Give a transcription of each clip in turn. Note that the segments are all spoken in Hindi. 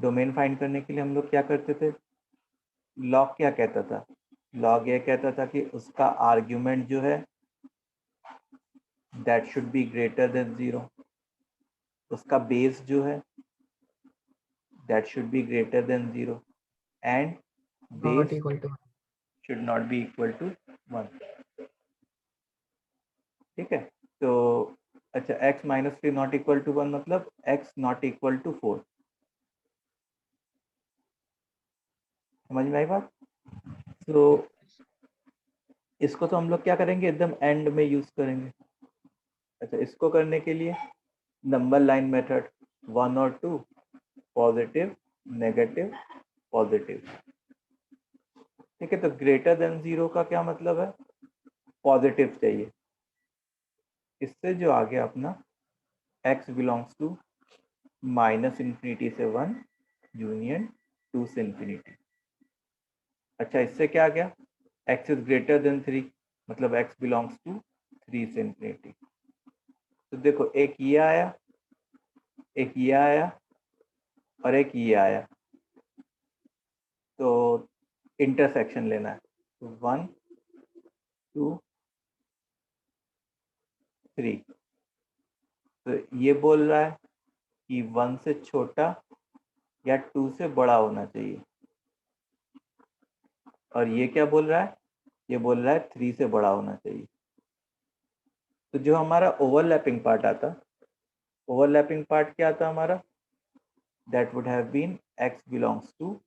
डोमेन फाइंड करने के लिए हम लोग क्या करते थे, लॉग क्या कहता था, लॉग ये कहता था कि उसका आर्ग्यूमेंट जो है that should be greater than 0, उसका बेस जो है that should be greater than 0 and not base equal to should not be equal to 1। ठीक है, तो अच्छा x minus 3 not equal to 1 मतलब x नॉट इक्वल टू 4। समझ में आई बात? तो इसको तो हम लोग क्या करेंगे, एकदम एंड में यूज करेंगे। अच्छा, इसको करने के लिए नंबर लाइन मेथड 1 और 2, पॉजिटिव नेगेटिव पॉजिटिव। ठीक है, तो ग्रेटर देन 0 का क्या मतलब है, पॉजिटिव चाहिए। इससे जो आ गया अपना x belongs to minus infinity से 1 यूनियन 2 से इन्फिनिटी। अच्छा, इससे क्या आ गया, x इज ग्रेटर देन 3 मतलब x बिलोंग्स टू 3 से इन्फिनिटी। तो देखो एक ये आया, एक ये आया और एक ये आया, तो इंटरसेक्शन लेना है। तो 1 2 3, तो ये बोल रहा है कि 1 से छोटा या 2 से बड़ा होना चाहिए, और ये क्या बोल रहा है, ये बोल रहा है 3 से बड़ा होना चाहिए। तो जो हमारा ओवरलैपिंग पार्ट आता, ओवरलैपिंग पार्ट क्या आता हमारा, that would have been x belongs to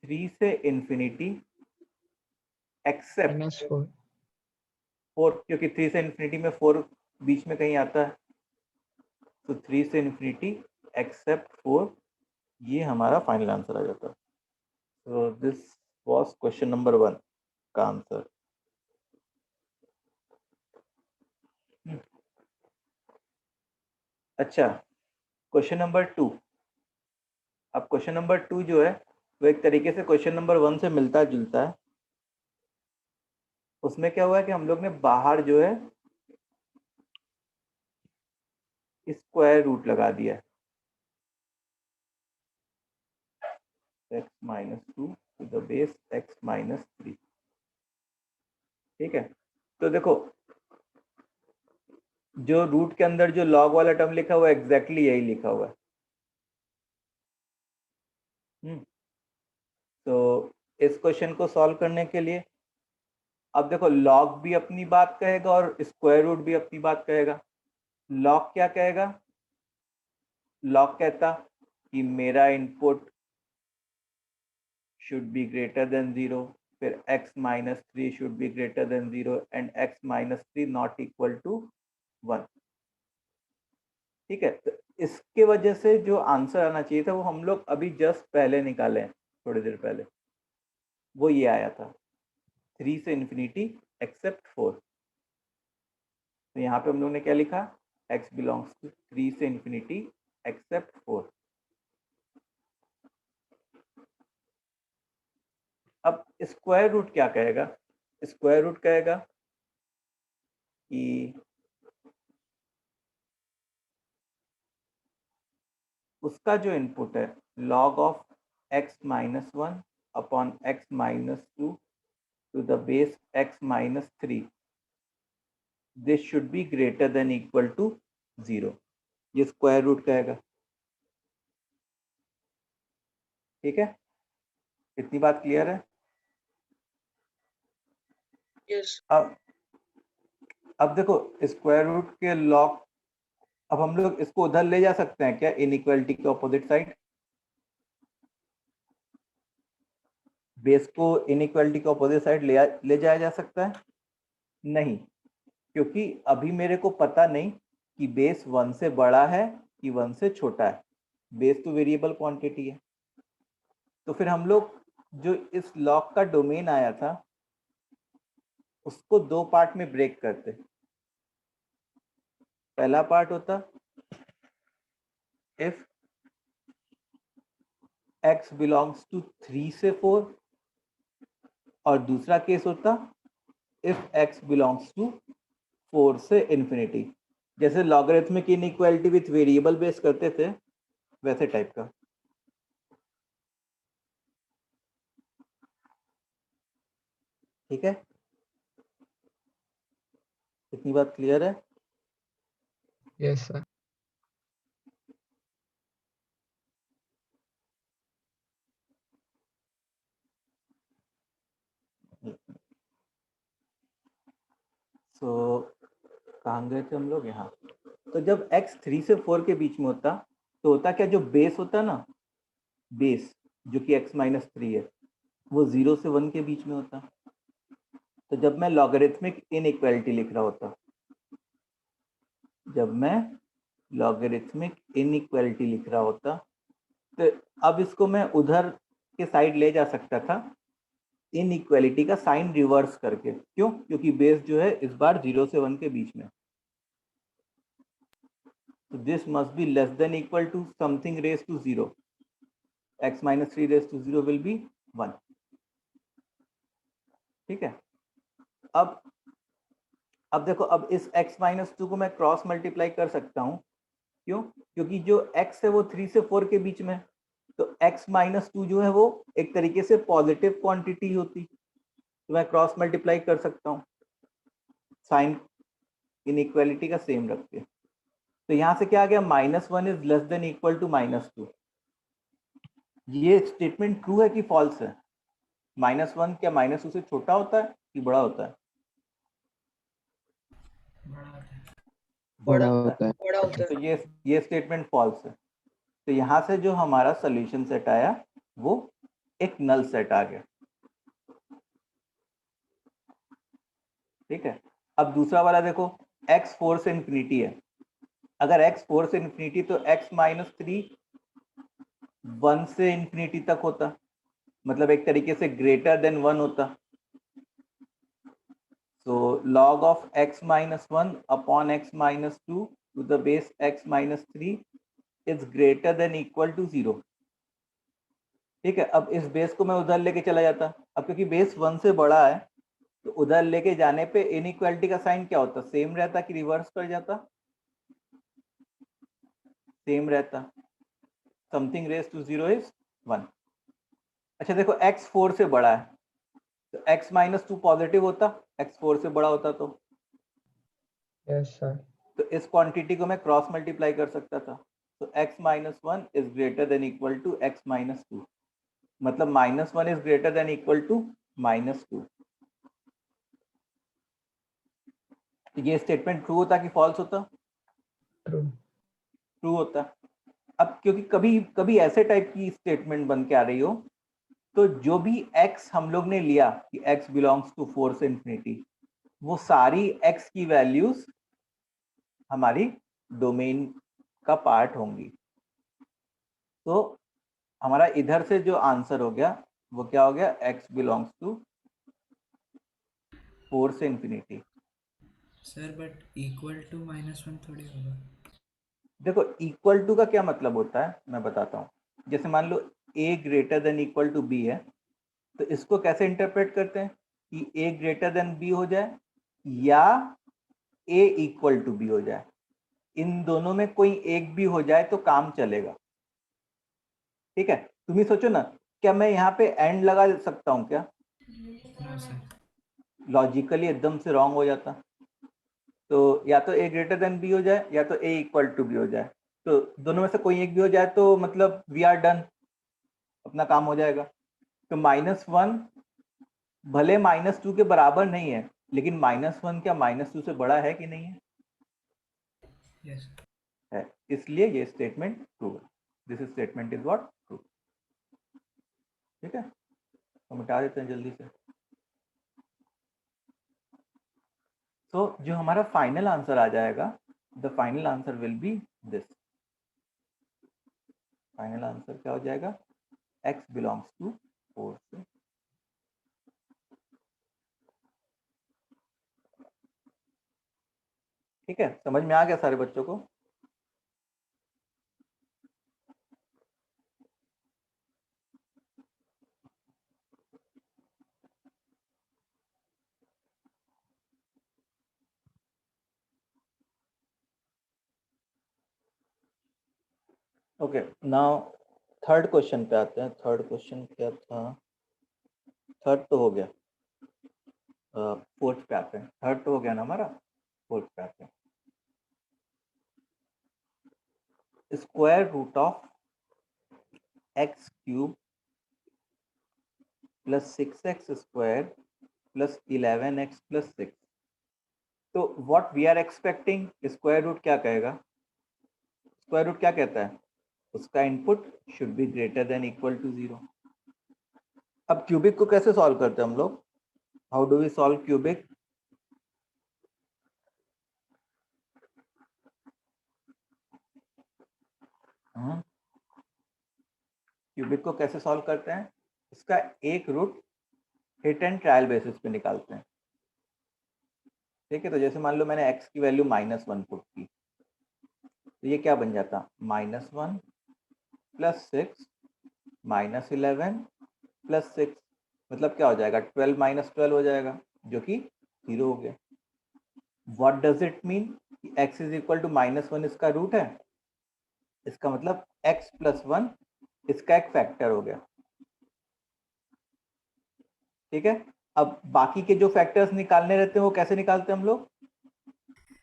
3 से इन्फिनिटी एक्सेप्ट -4 4, क्योंकि 3 से इन्फिनिटी में 4 बीच में कहीं आता है, तो 3 से इन्फिनिटी एक्सेप्ट 4, ये हमारा फाइनल आंसर आ जाता है। तो दिस वाज क्वेश्चन नंबर 1 का आंसर। अच्छा, क्वेश्चन नंबर 2। अब क्वेश्चन नंबर 2 जो है वो एक तरीके से क्वेश्चन नंबर 1 से मिलता जुलता है। उसमें क्या हुआ है कि हम लोग ने बाहर जो है स्क्वायर रूट लगा दिया है, x minus 2 to the base x minus 3। ठीक है, तो देखो जो रूट के अंदर जो लॉग वाला टर्म लिखा हुआ है एग्जैक्टली यही लिखा हुआ है। तो इस क्वेश्चन को सॉल्व करने के लिए अब देखो लॉग भी अपनी बात कहेगा और स्क्वायर रूट भी अपनी बात कहेगा। लॉग क्या कहेगा, लॉग कहता कि मेरा input should be greater than 0, फिर x minus 3 should be greater than 0 and x minus 3 not equal to 1। ठीक है, तो इसके वजह से जो आंसर आना चाहिए था वो हम लोग अभी जस्ट पहले निकाले हैं, थोड़ी देर पहले, वो ये आया था 3 से इन्फिनिटी एक्सेप्ट 4। तो यहाँ पे हम लोग ने क्या लिखा, x बिलोंग्स टू 3 से इन्फिनिटी एक्सेप्ट 4। अब स्क्वायर रूट क्या कहेगा, स्क्वायर रूट कहेगा कि उसका जो इनपुट है log of x minus 1 upon x minus 2 to the base x minus 3, this should be greater than equal to 0, ये स्क्वायर रूट कहेगा। ठीक है, इतनी बात क्लियर है? यस अब देखो स्क्वायर रूट के लॉग, अब हम लोग इसको उधर ले जा सकते हैं क्या, इनइक्वालिटी के ऑपोजिट साइड, बेस को इनइक्वालिटी के ऑपोजिट साइड ले जाया जा सकता है? नहीं, क्योंकि अभी मेरे को पता नहीं कि बेस 1 से बड़ा है कि 1 से छोटा है, बेस तो वेरिएबल क्वांटिटी है। तो फिर हम लोग जो इस लॉग का डोमेन आया था उसको दो पार्ट में ब्रेक करते। पहला पार्ट होता इफ x बिलोंग्स टू 3 से 4, और दूसरा केस होता इफ x बिलोंग्स टू 4 से इन्फिनिटी। जैसे logarithmic inequality with variable base करते थे वैसे टाइप का। ठीक है, इतनी बात क्लियर है? Yes sir. सो कहाँ गए थे हम लोग? यहाँ। तो जब x 3 से 4 के बीच में होता तो होता क्या, जो बेस होता ना, बेस जो कि x माइनस 3 है, वो 0 से 1 के बीच में होता। तो जब मैं लॉगरिथमिक इनइक्वालिटी लिख रहा होता, जब मैं लॉगरिथमिक इनइक्वालिटी लिख रहा होता, तो अब इसको मैं उधर के साइड ले जा सकता था, इनइक्वालिटी का साइन रिवर्स करके। क्यों? क्योंकि बेस जो है इस बार 0 से 1 के बीच में। तो this must be less than equal to something raise to 0, x minus 3 raise to 0 will be 1। ठीक है, अब देखो, अब इस x माइनस 2 को मैं क्रॉस मल्टीप्लाई कर सकता हूँ। क्यों? क्योंकि जो x है वो 3 से 4 के बीच में, तो x माइनस 2 जो है वो एक तरीके से पॉजिटिव क्वांटिटी होती, तो मैं क्रॉस मल्टीप्लाई कर सकता हूँ साइन इनइक्वालिटी का सेम रख के। तो यहाँ से क्या आ गया, -1 is less than equal to -2। ये स्टेटमेंट ट्रू है कि फॉल्स है? -1 क्या -2 से छोटा होता है कि बड़ा होता है? बड़ा होता है। बड़ा होता है। तो ये स्टेटमेंट फॉल्स है। तो यहाँ से जो हमारा सोल्यूशन सेट आया वो एक नल सेट आ गया। ठीक है, अब दूसरा वाला देखो, x 4 से इंफिनिटी है। अगर x 4 से इंफिनिटी, तो x माइनस 3 1 से इंफिनिटी तक होता, मतलब एक तरीके से ग्रेटर देन 1 होता। So log of x minus 1 upon x minus 2 to the base x minus 3 is greater than equal to 0। ठीक है, अब इस बेस को मैं उधर लेके चला जाता। अब क्योंकि बेस 1 से बड़ा है, तो उधर लेके जाने पे इनइक्वालिटी का साइन क्या होता, सेम रहता कि रिवर्स कर जाता? सेम रहता, समथिंग रेज टू 0 इज 1। अच्छा देखो, x 4 से बड़ा है, तो x माइनस 2 पॉजिटिव होता, x 4 से बड़ा होता तो यस सर। तो इस क्वांटिटी को मैं क्रॉस मल्टीप्लाई कर सकता था। तो x minus 1 is greater than equal to x minus 2, मतलब -1 is greater than equal to -2। तो ये स्टेटमेंट ट्रू होता कि फॉल्स होता? ट्रू। ट्रू होता। अब क्योंकि कभी कभी ऐसे टाइप की स्टेटमेंट बन के आ रही हो, तो जो भी x हम लोग ने लिया कि x बिलोंग्स टू 4 से इंफिनिटी, वो सारी x की वैल्यूज हमारी डोमेन का पार्ट होंगी। तो हमारा इधर से जो आंसर हो गया वो क्या हो गया, x बिलोंग्स टू 4 से infinity. Sir but equal to -1 थोड़ी होगा। देखो, इक्वल टू का क्या मतलब होता है मैं बताता हूँ। जैसे मान लो a greater than equal to b है, तो इसको कैसे इंटरप्रेट करते हैं कि a ग्रेटर देन b हो जाए या a इक्वल टू b हो जाए। इन दोनों में कोई एक भी हो जाए तो काम चलेगा। ठीक है, तुम ही सोचो ना, क्या मैं यहाँ पे एंड लगा सकता हूँ क्या? No sir. लॉजिकली एकदम से रॉन्ग हो जाता। तो या तो a ग्रेटर देन b हो जाए या तो a इक्वल टू b हो जाए। तो दोनों में से कोई एक भी हो जाए तो मतलब वी आर डन, अपना काम हो जाएगा। तो -1 भले -2 के बराबर नहीं है, लेकिन -1 क्या -2 से बड़ा है कि नहीं है? यस। है, इसलिए ये स्टेटमेंट ट्रू है। This statement is what, true. ठीक है, तो मिटा देते हैं जल्दी से। तो जो हमारा फाइनल आंसर आ जाएगा, the final answer will be this. Final answer क्या हो जाएगा, x बिलोंग्स टू 4 से। ठीक है, समझ में आ गया सारे बच्चों को? ओके, नाउ थर्ड क्वेश्चन पे आते हैं। थर्ड क्वेश्चन क्या था? थर्ड तो हो गया। फोर्थ पे आते हैं, थर्ड तो हो गया ना हमारा, फोर्थ पे आते हैं। Square root of x cube plus 6x square plus 11x plus 6। तो what we are expecting, square root क्या कहेगा, स्क्वायर रूट क्या कहता है, उसका input should be greater than equal to 0। अब क्यूबिक को कैसे सॉल्व करते हैं हम लोग, how do we solve cubic? Cubic को कैसे सॉल्व करते हैं, इसका एक root hit and trial basis पे निकालते हैं। ठीक है, तो जैसे मान लो मैंने x की वैल्यू -1 पुट की, तो ये क्या बन जाता, -1 प्लस 6 -11 प्लस 6, मतलब क्या हो जाएगा, 12 - 12 हो जाएगा, जो कि 0 हो गया। What does it mean, x is equal to -1 इसका रूट है, इसका मतलब x प्लस 1 इसका एक फैक्टर हो गया। ठीक है, अब बाकी के जो फैक्टर्स निकालने रहते हैं वो कैसे निकालते हैं हम लोग,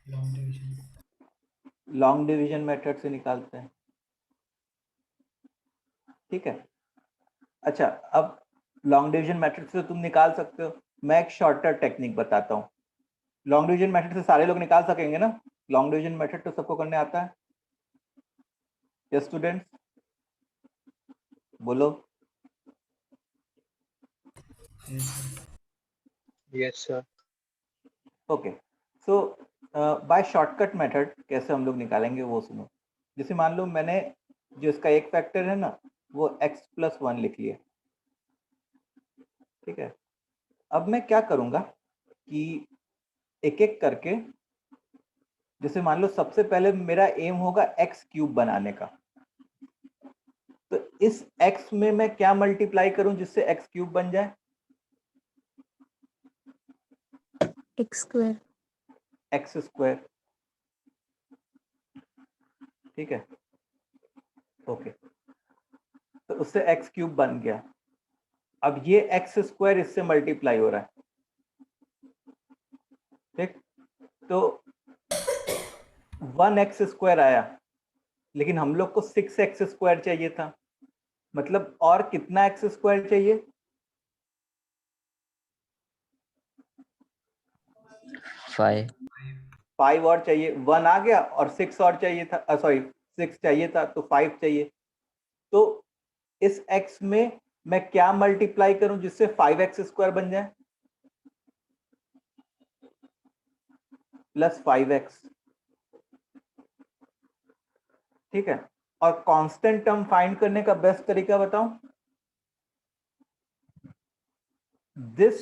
long division. Long division method से निकालते हैं। ठीक है, अच्छा, अब लॉन्ग डिवीजन मेथड से तुम निकाल सकते हो, मैं एक शॉर्टर टेक्निक बताता हूँ। लॉन्ग डिवीजन मेथड से सारे लोग निकाल सकेंगे ना, लॉन्ग डिवीजन मेथड तो सबको करने आता है, यस स्टूडेंट्स, बोलो। Yes, sir. Okay, so by shortcut method कैसे हम लोग निकालेंगे वो सुनो। जैसे मान लो मैंने जो इसका एक फैक्टर है ना वो x प्लस 1 लिख लिया। ठीक है, अब मैं क्या करूँगा कि एक एक करके, जैसे मान लो सबसे पहले मेरा एम होगा एक्स क्यूब बनाने का, तो इस x में मैं क्या मल्टीप्लाई करूं जिससे x क्यूब बन जाए, एक्स स्क्वायर। X square. ठीक है, ओके, तो उससे x क्यूब बन गया। अब ये एक्स स्क्वायर इससे मल्टीप्लाई हो रहा है। ठीक, तो 1x स्क्वायर आया, लेकिन हम लोग को 6x स्क्वायर चाहिए था, मतलब और कितना एक्स स्क्वायर चाहिए, 5 5 और चाहिए, 1 आ गया और 6 और चाहिए था, सॉरी 6 चाहिए था तो 5 चाहिए। तो इस x में मैं क्या मल्टीप्लाई करूं जिससे 5x स्क्वायर बन जाए, प्लस 5x। ठीक है, और कांस्टेंट टर्म फाइंड करने का बेस्ट तरीका बताऊं, दिस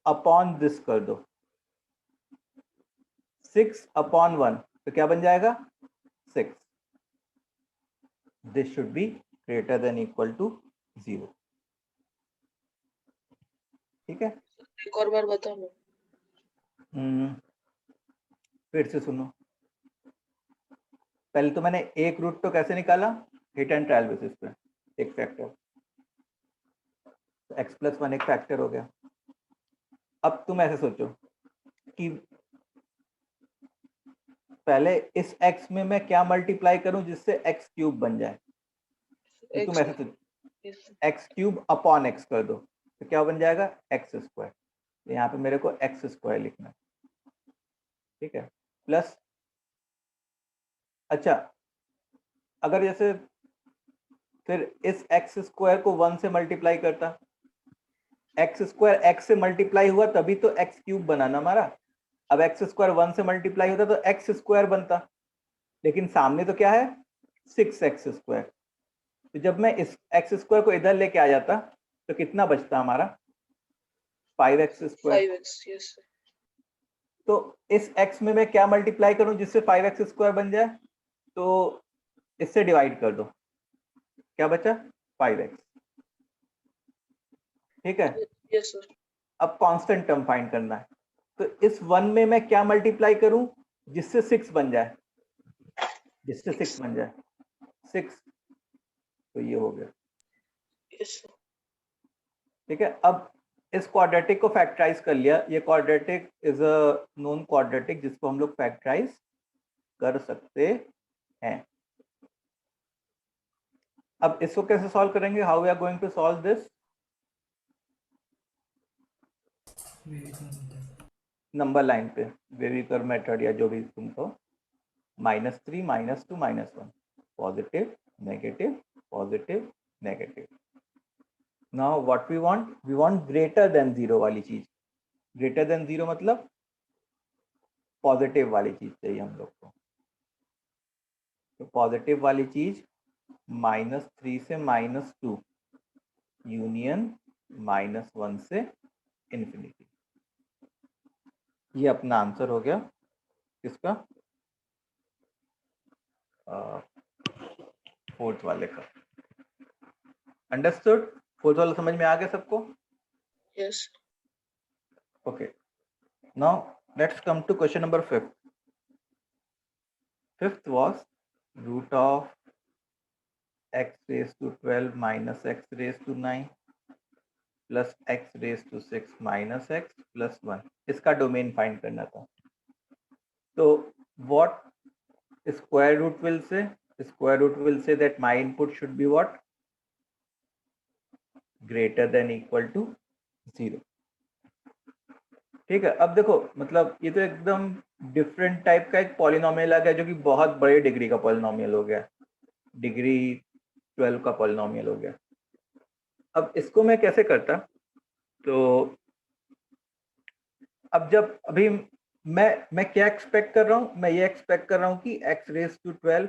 अपॉन दिस कर दो, 6/1 तो क्या बन जाएगा 6, this should be greater than equal to 0। ठीक है, एक और बार बताओ ना। फिर से सुनो, पहले तो मैंने एक रूट तो कैसे निकाला, हिट एंड ट्रायल बेसिस पे, एक फैक्टर, x प्लस 1 एक फैक्टर हो गया। अब तुम ऐसे सोचो कि पहले इस x में मैं क्या मल्टीप्लाई करूं जिससे x क्यूब बन जाए, तो तुम ऐसे सोचो x क्यूब अपॉन x कर दो, तो क्या बन जाएगा x स्क्वायर, तो यहाँ पे मेरे को x स्क्वायर लिखना है। ठीक है, प्लस, अच्छा, अगर जैसे फिर इस x स्क्वायर को 1 से मल्टीप्लाई करता, एक्स स्क्वायर एक्स से मल्टीप्लाई हुआ तभी तो एक्स क्यूब बना ना हमारा। अब एक्स स्क्वायर 1 से मल्टीप्लाई होता तो एक्स स्क्वायर बनता, लेकिन सामने तो क्या है 6x स्क्वायर। तो जब मैं इस एक्स स्क्वायर को इधर लेके आ जाता तो कितना बचता हमारा 5x square. 5x, yes sir. तो इस x में मैं क्या मल्टीप्लाई करूं जिससे 5x स्क्वायर बन जाए, तो इससे डिवाइड कर दो, क्या बचा 5x। ठीक है, Yes sir. अब कांस्टेंट टर्म फाइंड करना है, तो इस 1 में मैं क्या मल्टीप्लाई करूं जिससे 6 बन जाए, जिससे 6 बन जाए 6, तो ये हो गया। Yes sir. ठीक है, अब इस क्वाड्रेटिक को फैक्टराइज कर लिया, ये quadratic is a known quadratic जिसको हम लोग फैक्टराइज कर सकते हैं। अब इसको कैसे सॉल्व करेंगे, how we are going to solve this? Number line पे वेविकर मेथड या जो भी तुम तो, -3 -2 -1, positive negative positive negative. Now what we want greater than 0 वाली चीज। ग्रेटर देन 0 मतलब पॉजिटिव वाली चीज चाहिए हम लोग को। तो पॉजिटिव वाली चीज -3 से -2 यूनियन -1 से इन्फिनिटी। ये अपना आंसर हो गया किसका? फोर्थ वाले का। अंडरस्टूड? फोर्थ वाला समझ में आ गया सबको? Yes. Okay. Now let's come to question number 5. Fifth was root of x raised to 12 minus x raised to 9 plus x raised to 6 minus x plus 1. इसका डोमेन फाइंड करना था। तो what square root will say? Square root will say that my input should be what? Greater than equal to 0. ठीक है। अब देखो मतलब ये तो एकदम डिफरेंट टाइप का एक पॉलिनोमियल आ गया जो कि बहुत बड़े डिग्री का पॉलिनोमियल हो गया, डिग्री 12 का पॉलिनोमियल हो गया। अब इसको मैं कैसे करता? तो अब जब अभी मैं क्या एक्सपेक्ट कर रहा हूं? मैं ये एक्सपेक्ट कर रहा हूं कि x रेज टू 12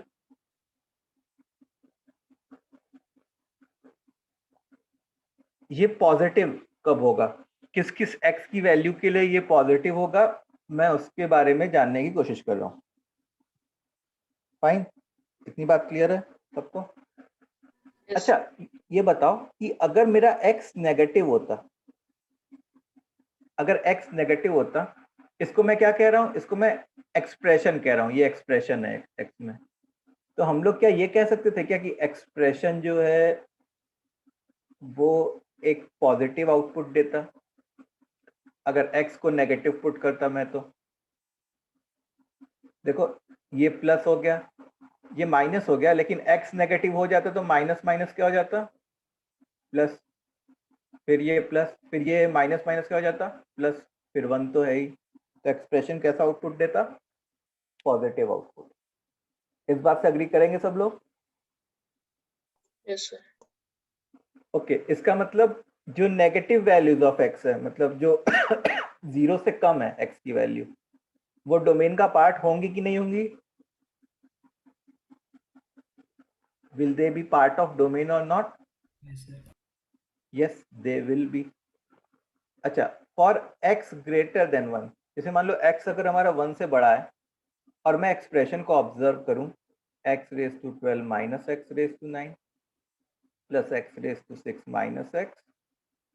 ये पॉजिटिव कब होगा, किस किस x की वैल्यू के लिए ये पॉजिटिव होगा, मैं उसके बारे में जानने की कोशिश कर रहा हूं। फाइन, इतनी बात क्लियर है सबको? Yes. अच्छा ये बताओ कि अगर मेरा x नेगेटिव होता, अगर x नेगेटिव होता, इसको मैं क्या कह रहा हूं? इसको मैं एक्सप्रेशन कह रहा हूं, ये एक्सप्रेशन है x में। तो हम लोग क्या ये कह सकते थे क्या कि एक्सप्रेशन जो है वो एक पॉजिटिव आउटपुट देता अगर x को नेगेटिव पुट करता मैं? तो देखो ये प्लस हो गया, ये माइनस हो गया, लेकिन x नेगेटिव हो जाता तो माइनस माइनस क्या हो जाता? प्लस, फिर ये प्लस, फिर ये माइनस माइनस क्या हो जाता? प्लस, फिर 1 तो है ही। तो एक्सप्रेशन कैसा आउटपुट देता? Positive output. इस बात से अग्री करेंगे सब लोग? Yes, sir. ओके, इसका मतलब जो नेगेटिव वैल्यूज ऑफ x है, मतलब जो 0 से कम है x की वैल्यू, वो डोमेन का पार्ट होंगी कि नहीं होंगी? Will they be part of domain और not? Yes, sir. Yes they will be. अच्छा, फॉर x ग्रेटर देन 1, जैसे मान लो x अगर हमारा 1 से बड़ा है और मैं एक्सप्रेशन को ऑब्जर्व करूं, x raise to 12 minus x raise to 9 plus x raise to 6 minus x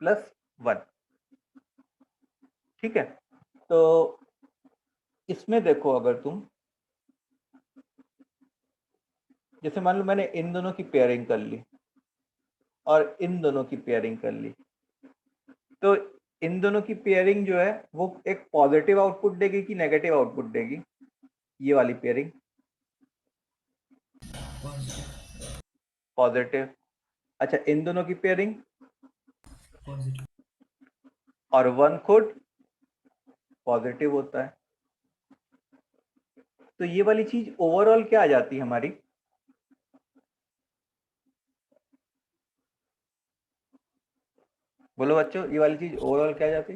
plus 1। ठीक है, तो इसमें देखो अगर तुम, जैसे मान लो मैंने इन दोनों की पेयरिंग कर ली और इन दोनों की पेयरिंग कर ली, तो इन दोनों की पेयरिंग जो है वो एक पॉजिटिव आउटपुट देगी कि नेगेटिव आउटपुट देगी? ये वाली पेयरिंग Positive. पॉजिटिव। अच्छा, इन दोनों की पेयरिंग Positive. और 1 खुद पॉजिटिव होता है। तो ये वाली चीज ओवरऑल क्या आ जाती है हमारी? बोलो बच्चों, ये वाली चीज ओवरऑल क्या आ जाती?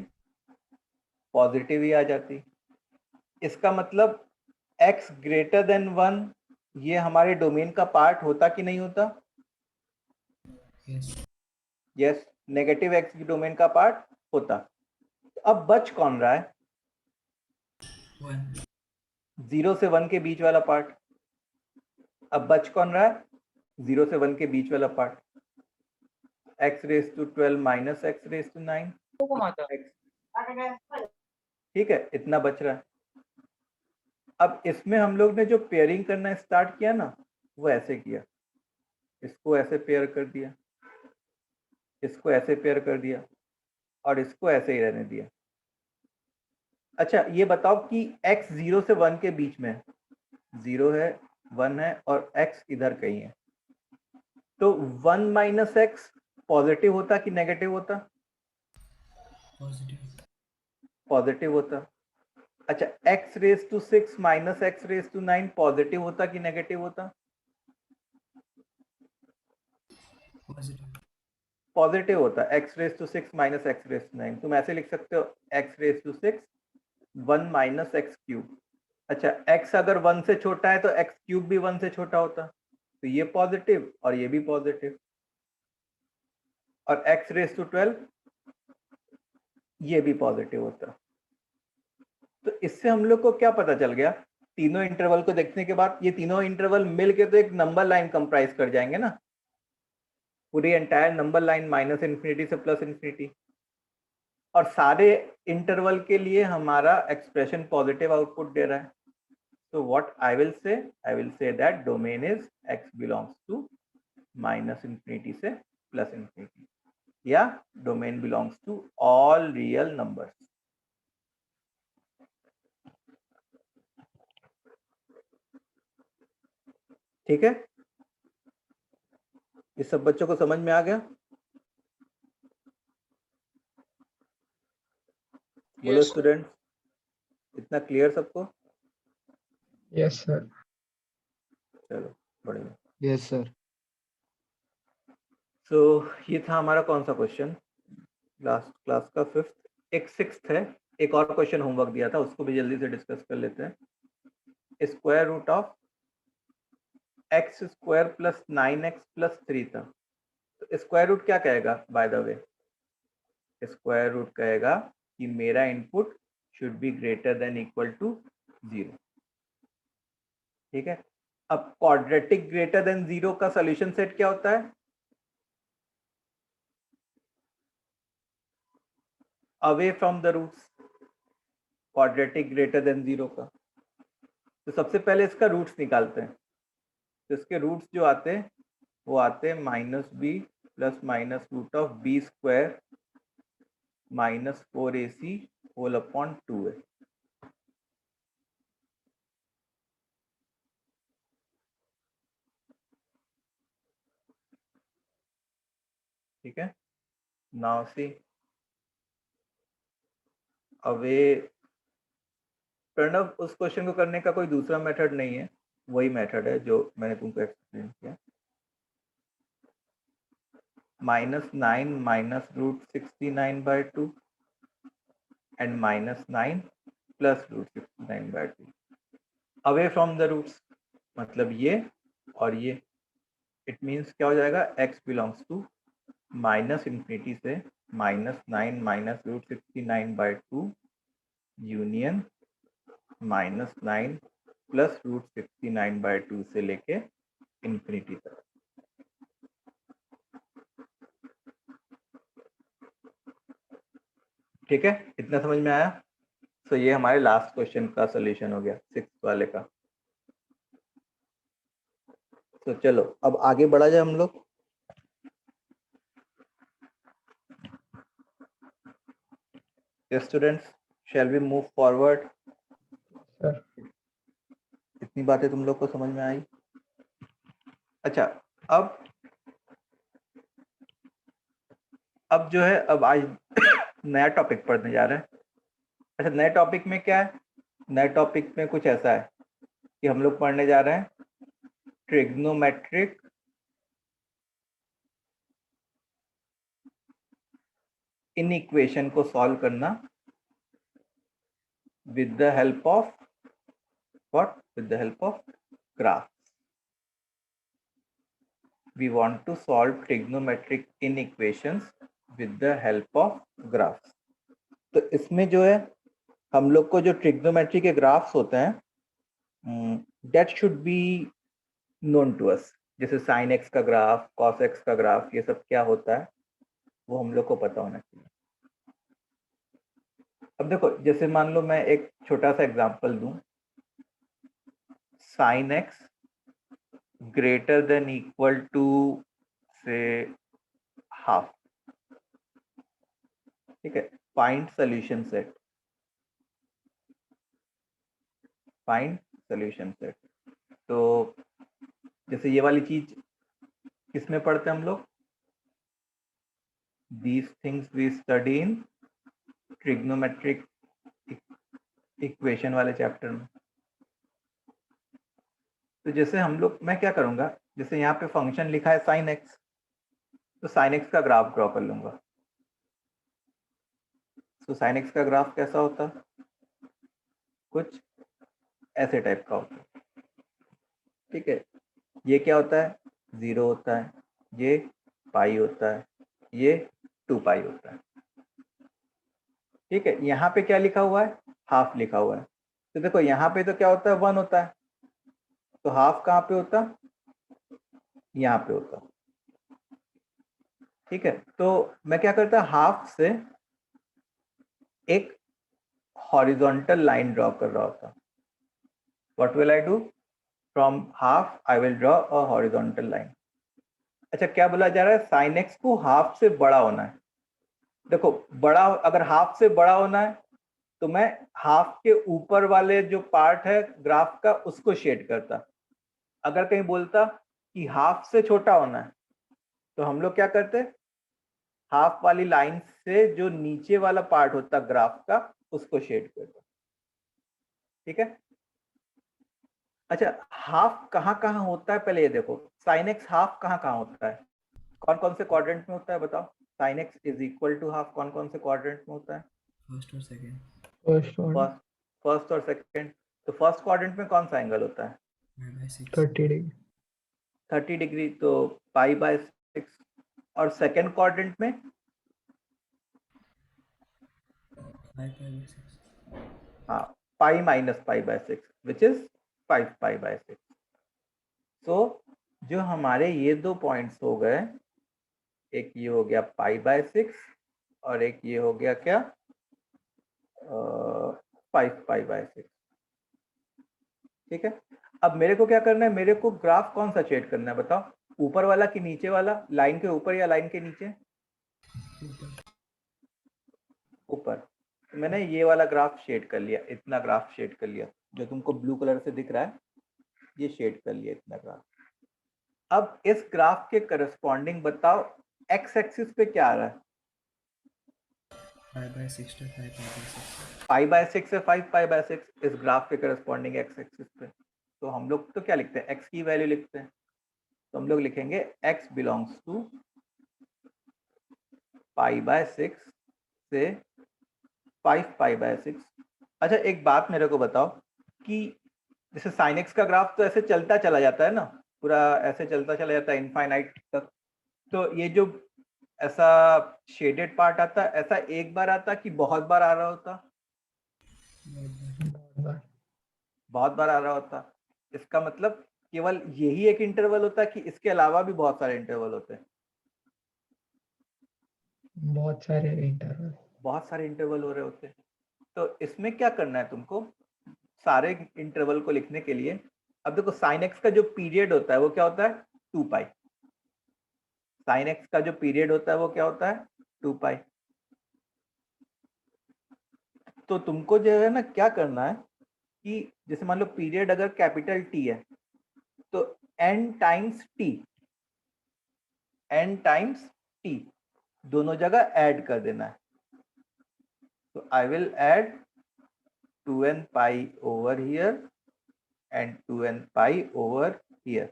पॉजिटिव ही आ जाती। इसका मतलब x ग्रेटर देन 1 ये हमारे डोमेन का पार्ट होता कि नहीं होता? Yes. यस, नेगेटिव x की डोमेन का पार्ट होता। तो अब बच कौन रहा है? 1. 0 से 1 के बीच वाला पार्ट। अब बच कौन रहा है? 0 से 1 के बीच वाला part. x raise to 12 minus x raise to 9। ठीक है, इतना बच रहा है। अब इसमें हम लोग ने जो पेयरिंग करना स्टार्ट किया ना, वो ऐसे किया, इसको ऐसे पेयर कर दिया, इसको ऐसे पेयर कर दिया, और इसको ऐसे ही रहने दिया। अच्छा ये बताओ कि x 0 से 1 के बीच में 0 है 1 है और x इधर कहीं है, तो 1 माइनस एक्स पॉजिटिव होता कि नेगेटिव होता? पॉजिटिव। पॉजिटिव होता। अच्छा x raise to 6 minus x raise to 9 positive होता कि नेगेटिव होता? पॉजिटिव। पॉजिटिव होता। x raise to 6 minus x raise to 9, तुम ऐसे लिख सकते हो x raise to 6 1 minus x cube. अच्छा x अगर 1 से छोटा है तो x क्यूब भी 1 से छोटा होता, तो ये पॉजिटिव और ये भी पॉजिटिव। और x रेज टू 12 ये भी पॉजिटिव होता। तो इससे हम लोग को क्या पता चल गया? तीनों इंटरवल को देखने के बाद ये तीनों इंटरवल मिलके तो एक नंबर लाइन कंप्राइज कर जाएंगे ना, पूरी entire number line minus infinity से प्लस इन्फिनिटी। और सारे इंटरवल के लिए हमारा एक्सप्रेशन पॉजिटिव आउटपुट दे रहा है। So what I will say that domain is x belongs to minus infinity से plus infinity, या domain belongs to all real numbers. ठीक है, ये सब बच्चों को समझ में आ गया? बोलो Yes, sir. स्टूडेंट, इतना क्लियर सबको? Yes, sir. चलो बढ़िया। Yes, sir. सो ये था हमारा कौन सा क्वेश्चन? लास्ट क्लास का 5th। एक 6th है, एक और क्वेश्चन होमवर्क दिया था, उसको भी जल्दी से डिस्कस कर लेते हैं। Square root of x square plus 9x plus 3 था। तो स्क्वायर रूट क्या कहेगा? By the way square root कहेगा कि मेरा input should be greater than equal to 0। ठीक है, अब क्वाड्रेटिक ग्रेटर देन 0 का सॉल्यूशन सेट क्या होता है? Away from the roots. Quadratic greater than 0 का, तो सबसे पहले इसका रूट्स निकालते हैं। तो इसके रूट्स जो आते हैं वो आते हैं -b plus minus root of b square minus 4ac whole upon 2a। ठीक है, नाउ सी अवे। प्रणव, उस क्वेश्चन को करने का कोई दूसरा मेथड नहीं है, वही मेथड है जो मैंने तुमको एक्सप्लेन किया। -9 minus root 69/2 and -9 plus root 69/2 away from the roots, मतलब ये और ये। इट मीन्स क्या हो जाएगा? x belongs to minus infinity से -9 minus root 69/2 union -9 plus root 69/2 से लेके इन्फिनिटी तक। ठीक है, इतना समझ में आया? तो ये हमारे लास्ट क्वेश्चन का सोल्यूशन हो गया 6th वाले का। तो चलो अब आगे बढ़ा जाए हम लोग। Students, shall we move forward? Sir. इतनी बातें तुम लोग को समझ में आई? अच्छा, अब जो है, अब आज नया टॉपिक पढ़ने जा रहे हैं। अच्छा, नए टॉपिक में क्या है? नए टॉपिक में कुछ ऐसा है कि हम लोग पढ़ने जा रहे हैं ट्रिग्नोमेट्रिक इनइक्वेशन को सॉल्व करना with the help of what? With the help of graph. We want to solve trigonometric inequations with the help of graphs. तो इसमें जो है हम लोग को जो ट्रिग्नोमेट्री के ग्राफ्स होते हैं that should be known to us। जैसे sin x का ग्राफ, cos x का ग्राफ, ये सब क्या होता है वो हम लोग को पता होना चाहिए। अब देखो, जैसे मान लो मैं एक छोटा सा एग्जांपल दूं, sin x greater than equal to से हाफ। ठीक है, find solution set, find solution set. तो जैसे ये वाली चीज किसमें पढ़ते हैं हम लोग? These things we study in trigonometric equation वाले चैप्टर में। तो जैसे हम लोग, मैं क्या करूंगा, जैसे यहाँ पे फंक्शन लिखा है साइन एक्स, तो साइन एक्स का ग्राफ ड्रॉ कर लूंगा। तो साइन एक्स का ग्राफ कैसा होता है? कुछ ऐसे टाइप का होता है। ठीक है, ये क्या होता है? 0 होता है, ये पाई होता है, ये 2 पाई होता है। ठीक है, यहाँ पे क्या लिखा हुआ है? हाफ लिखा हुआ है। तो देखो यहाँ पे तो क्या होता है? 1 होता है, तो हाफ कहाँ पे होता? यहाँ पे होता। ठीक है, तो मैं क्या करता, हाफ से एक हॉरिजॉन्टल लाइन ड्रॉ कर रहा होता। What will I do? From half I will draw a horizontal line. अच्छा, क्या बोला जा रहा है? साइन एक्स को हाफ से बड़ा होना है। देखो, बड़ा, अगर हाफ से बड़ा होना है तो मैं हाफ के ऊपर वाले जो पार्ट है ग्राफ का उसको शेड करता। अगर कहीं बोलता कि हाफ से छोटा होना है तो हम लोग क्या करते? हाफ वाली लाइन से जो नीचे वाला पार्ट होता ग्राफ का उसको शेड करता। ठीक है। अच्छा, हाफ कहाँ कहाँ होता है पहले ये देखो। साइन एक्स हाफ कहाँ कहाँ होता है? कौन कौन से क्वाड्रेंट में होता है बताओ? Sine x is equal to half कौन कौन से क्वाड्रेंट में होता है? फर्स्ट और सेकंड। फर्स्ट वन फर्स्ट और सेकंड। तो फर्स्ट क्वाड्रेंट में कौन सा एंगल होता है? 5/6। 30 डिग्री। 30 डिग्री, तो π/6। और सेकंड क्वाड्रेंट में 5/6। हाँ, पाई माइनस π/6 विच इज 5π/6। तो जो हमारे ये दो पॉइंट्स हो गए, एक ये हो गया π/6 और एक ये हो गया क्या, 5π/6। ठीक है, अब मेरे को क्या करना है? मेरे को ग्राफ कौन सा शेड करना है बताओ? ऊपर वाला कि नीचे वाला? लाइन के ऊपर या लाइन के नीचे? ऊपर। तो मैंने ये वाला ग्राफ शेड कर लिया, इतना ग्राफ शेड कर लिया जो तुमको ब्लू कलर से दिख रहा है, ये शेड कर लिया इतना ग्राफ। अब इस ग्राफ के करस्पॉन्डिंग बताओ एक्स एक्सिस पे क्या आ रहा है? 5/6 to 5/6। π/6 से 5π/6 इस ग्राफ के करस्पॉन्डिंग एक्स एक्सिस पे। तो हम लोग तो क्या लिखते हैं? एक्स की वैल्यू लिखते हैं। तो हम लोग लिखेंगे x बिलोंग्स टू π/6 से 5π/6। अच्छा, एक बात मेरे को बताओ कि जैसे साइन एक्स का ग्राफ तो ऐसे चलता चला जाता है ना, पूरा ऐसे चलता चला जाता है इनफाइनाइट तक। तो ये जो ऐसा शेडेड पार्ट आता, ऐसा एक बार आता कि बहुत बार आ रहा होता? बहुत बार। बहुत बार आ रहा होता। इसका मतलब केवल यही एक इंटरवल होता कि इसके अलावा भी बहुत सारे इंटरवल होते हैं? बहुत सारे इंटरवल। बहुत सारे इंटरवल हो रहे होते हैं। तो इसमें क्या करना है तुमको? सारे इंटरवल को लिखने के लिए, अब देखो साइन एक्स का जो पीरियड होता है वो क्या होता है? 2 पाई। साइन एक्स का जो पीरियड होता है वो क्या होता है? 2 पाई। तो तुमको जो है ना क्या करना है कि जैसे मान लो पीरियड अगर कैपिटल टी है तो n टाइम्स टी दोनों जगह ऐड कर देना है। तो I will add 2n pi over here and 2n pi over here.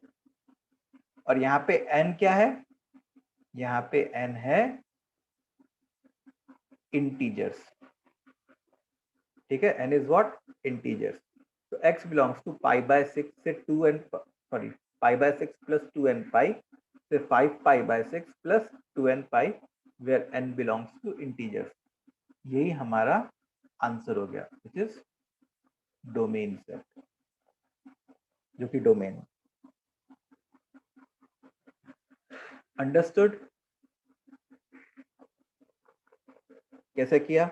और यहाँ पे n क्या है? यहाँ पे n है इंटीजर्स। ठीक है, n इज व्हाट? इंटीजर्स। तो x बिलोंग्स टू π/6 से 2n, sorry, π/6 plus 2n pi से 5π/6 plus 2n pi, where n belongs to integers. यही हमारा आंसर हो गया, विच इज डोमेन सेट, जो कि डोमेन है। अंडरस्टूड? कैसे किया?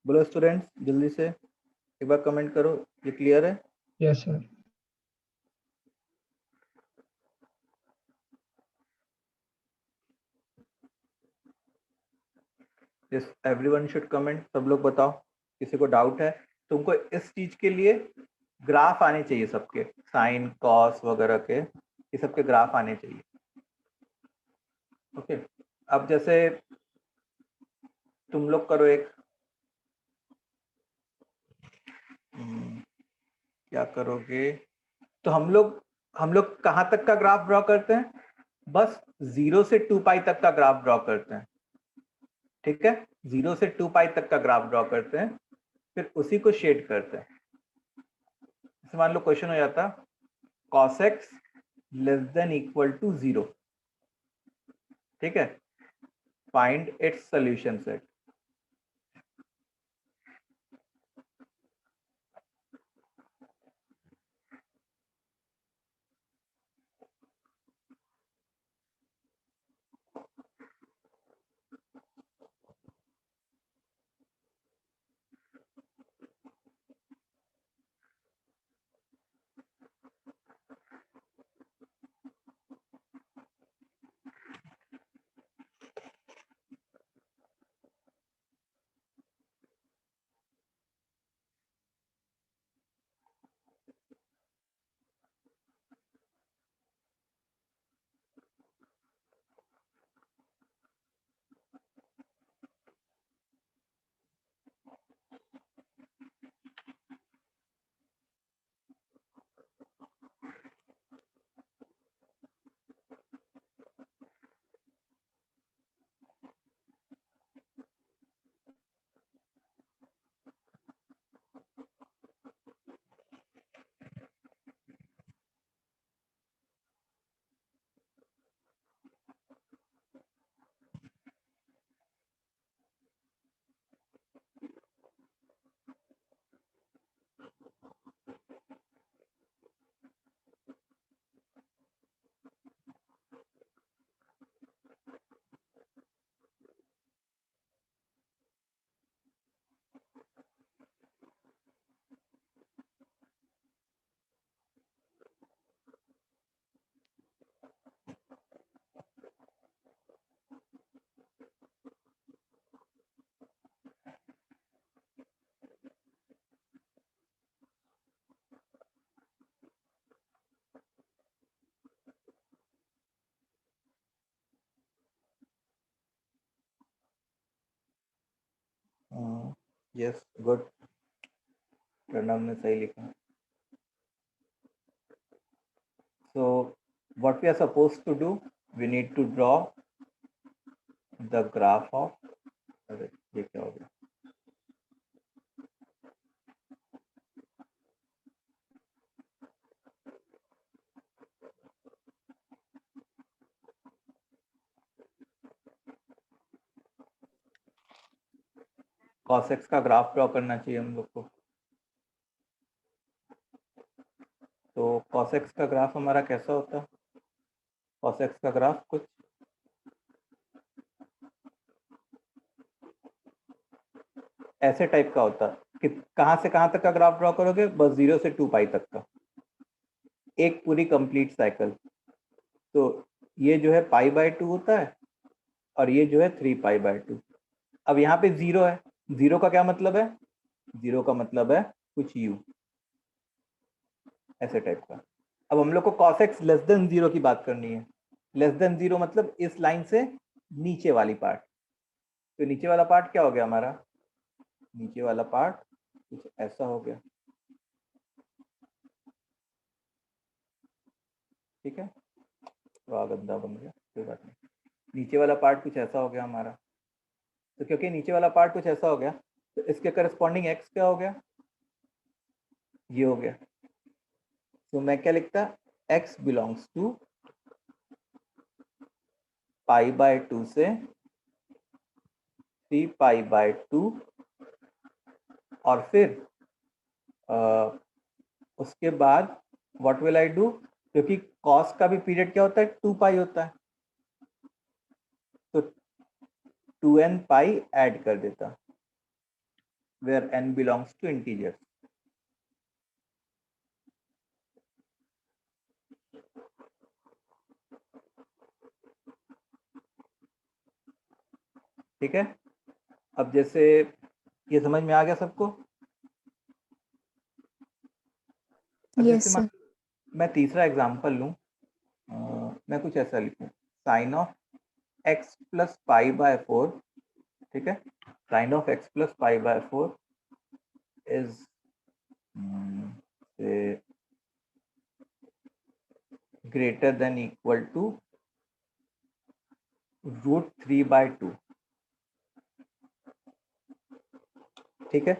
बोलो स्टूडेंट्स, जल्दी से एक बार कमेंट करो, ये क्लियर है? Yes sir. Everyone should comment, सब लोग बताओ किसी को डाउट है। तुमको इस चीज के लिए ग्राफ आने चाहिए सबके, साइन कॉस वगैरह के, ये सबके ग्राफ आने चाहिए। ओके, अब जैसे तुम लोग करो एक, क्या करोगे, तो हम लोग कहाँ तक का ग्राफ ड्रॉ करते हैं, बस 0 से 2 पाई तक का ग्राफ ड्रॉ करते हैं। ठीक है, 0 से 2 पाई तक का ग्राफ ड्रॉ करते हैं, फिर उसी को शेड करते हैं। जैसे मान लो क्वेश्चन हो जाता cos x less than equal to 0, ठीक है, find its solution set. Yes good, Pranav ने सही लिखा। So what we are supposed to do, we need to draw the graph of, अरे ये क्या हो गया, cos x का ग्राफ ड्रॉ करना चाहिए हम लोग को। तो cos x का ग्राफ हमारा कैसा होता है, cos x का ग्राफ कुछ ऐसे टाइप का होता है कि कहाँ से कहाँ तक का ग्राफ ड्रॉ करोगे, बस 0 से 2 पाई तक का, एक पूरी कंप्लीट साइकिल। तो ये जो है पाई बाय 2 होता है और ये जो है 3 पाई बाय 2। अब यहाँ पे 0 है, 0 का क्या मतलब है, 0 का मतलब है कुछ u, ऐसे टाइप का। अब हम लोग को cos x लेस देन 0 की बात करनी है। लेस देन 0 मतलब इस लाइन से नीचे वाली पार्ट। तो नीचे वाला पार्ट क्या हो गया हमारा, नीचे वाला पार्ट कुछ ऐसा हो गया, ठीक है, वाह गंदा बन गया, कोई बात नहीं। नीचे वाला पार्ट कुछ ऐसा हो गया हमारा। तो क्योंकि नीचे वाला पार्ट कुछ ऐसा हो गया, तो इसके करस्पॉन्डिंग x क्या हो गया, ये हो गया। तो मैं क्या लिखता, x belongs to pi by 2 से 3 पाई बाय 2, और फिर उसके बाद व्हाट विल आई डू, क्योंकि cos का भी पीरियड क्या होता है, 2 पाई होता है, तो 2n पाई ऐड कर देता, where n belongs to integer. ठीक है, अब जैसे ये समझ में आ गया सबको? अब Yes, जैसे sir. मैं तीसरा एग्जांपल लूं, मैं कुछ ऐसा लिखूं, sine of x plus pi by 4, ठीक है, sine of x plus pi by 4 is greater than equal to √3/2, ठीक है।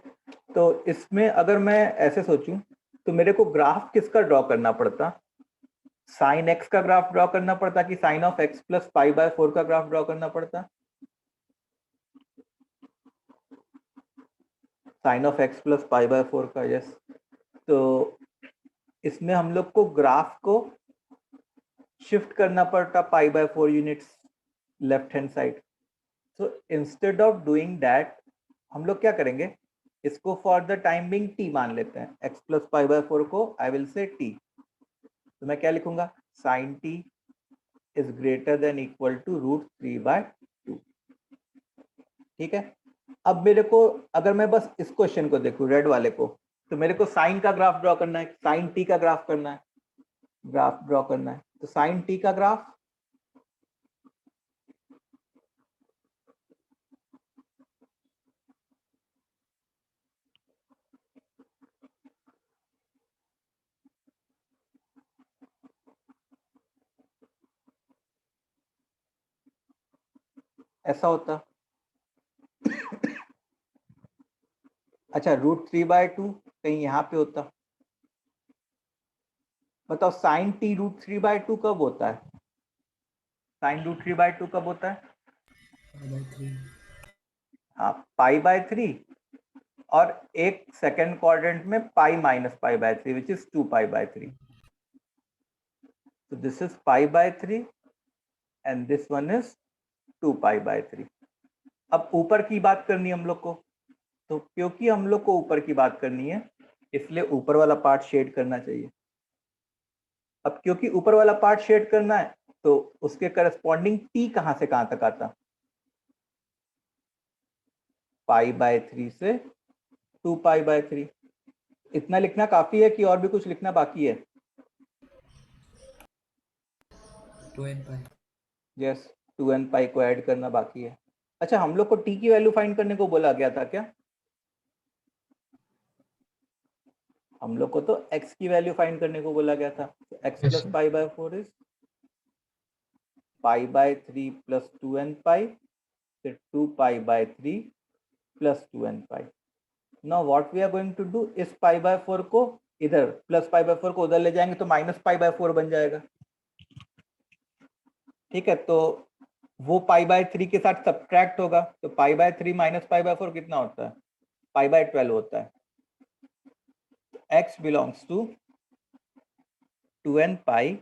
तो इसमें अगर मैं ऐसे सोचूं तो मेरे को ग्राफ किसका ड्रॉ करना पड़ता? साइन एक्स का ग्राफ ड्रॉ करना पड़ता कि sine of x plus pi by 4 का ग्राफ ड्रॉ करना पड़ता? Sine of x plus pi by 4 का, यस। तो इसमें हम लोग को ग्राफ को शिफ्ट करना पड़ता पाई by 4 units left hand side. So instead of doing that हम लोग क्या करेंगे, इसको for the time being T मान लेते हैं, एक्स प्लस पाई बाय 4 को आई विल से टी। तो मैं क्या लिखूंगा, sine t is greater than equal to √3/2, ठीक है। अब मेरे को अगर मैं बस इस क्वेश्चन को देखूं, रेड वाले को, तो मेरे को साइन का ग्राफ ड्रॉ करना है, साइन टी का ग्राफ करना है, ग्राफ ड्रॉ करना है। तो साइन टी का ग्राफ ऐसा होता। अच्छा, √3/2 कहीं यहाँ पे होता। बताओ साइन टी √3/2 कब होता है? साइन √3/2 कब होता है? by 3. हाँ, π/3, और एक सेकेंड क्वाड्रेंट में pi minus π/3 which is 2π/3। So this is π/3 and this one is 2π/3। अब ऊपर की बात करनी है हम लोग को, तो क्योंकि हम लोग को ऊपर की बात करनी है इसलिए ऊपर वाला पार्ट शेड करना चाहिए। अब क्योंकि ऊपर वाला पार्ट शेड करना है तो उसके करस्पॉन्डिंग टी कहां से कहां तक आता? π/3 से 2π/3। इतना लिखना काफी है कि और भी कुछ लिखना बाकी है? 2n pi. यस, 2n पाई को ऐड करना बाकी है। अच्छा, हम लोग को टी की वैल्यू फाइंड करने को बोला गया था क्या? हम लोग को तो x की वैल्यू फाइंड करने को बोला गया था। x Yes, plus sir. π/4 is π/3 plus 2n pi, फिर 2π/3 plus 2n pi. Now what we are going to do, इस π/4 को इधर, प्लस π/4 को उधर ले जाएंगे तो माइनस π/4 बन जाएगा, ठीक है। तो वो π/3 के साथ सब्ट्रैक्ट होगा, तो π/3 माइनस π/4 कितना होता है? π/12 होता है। x belongs to 2n pi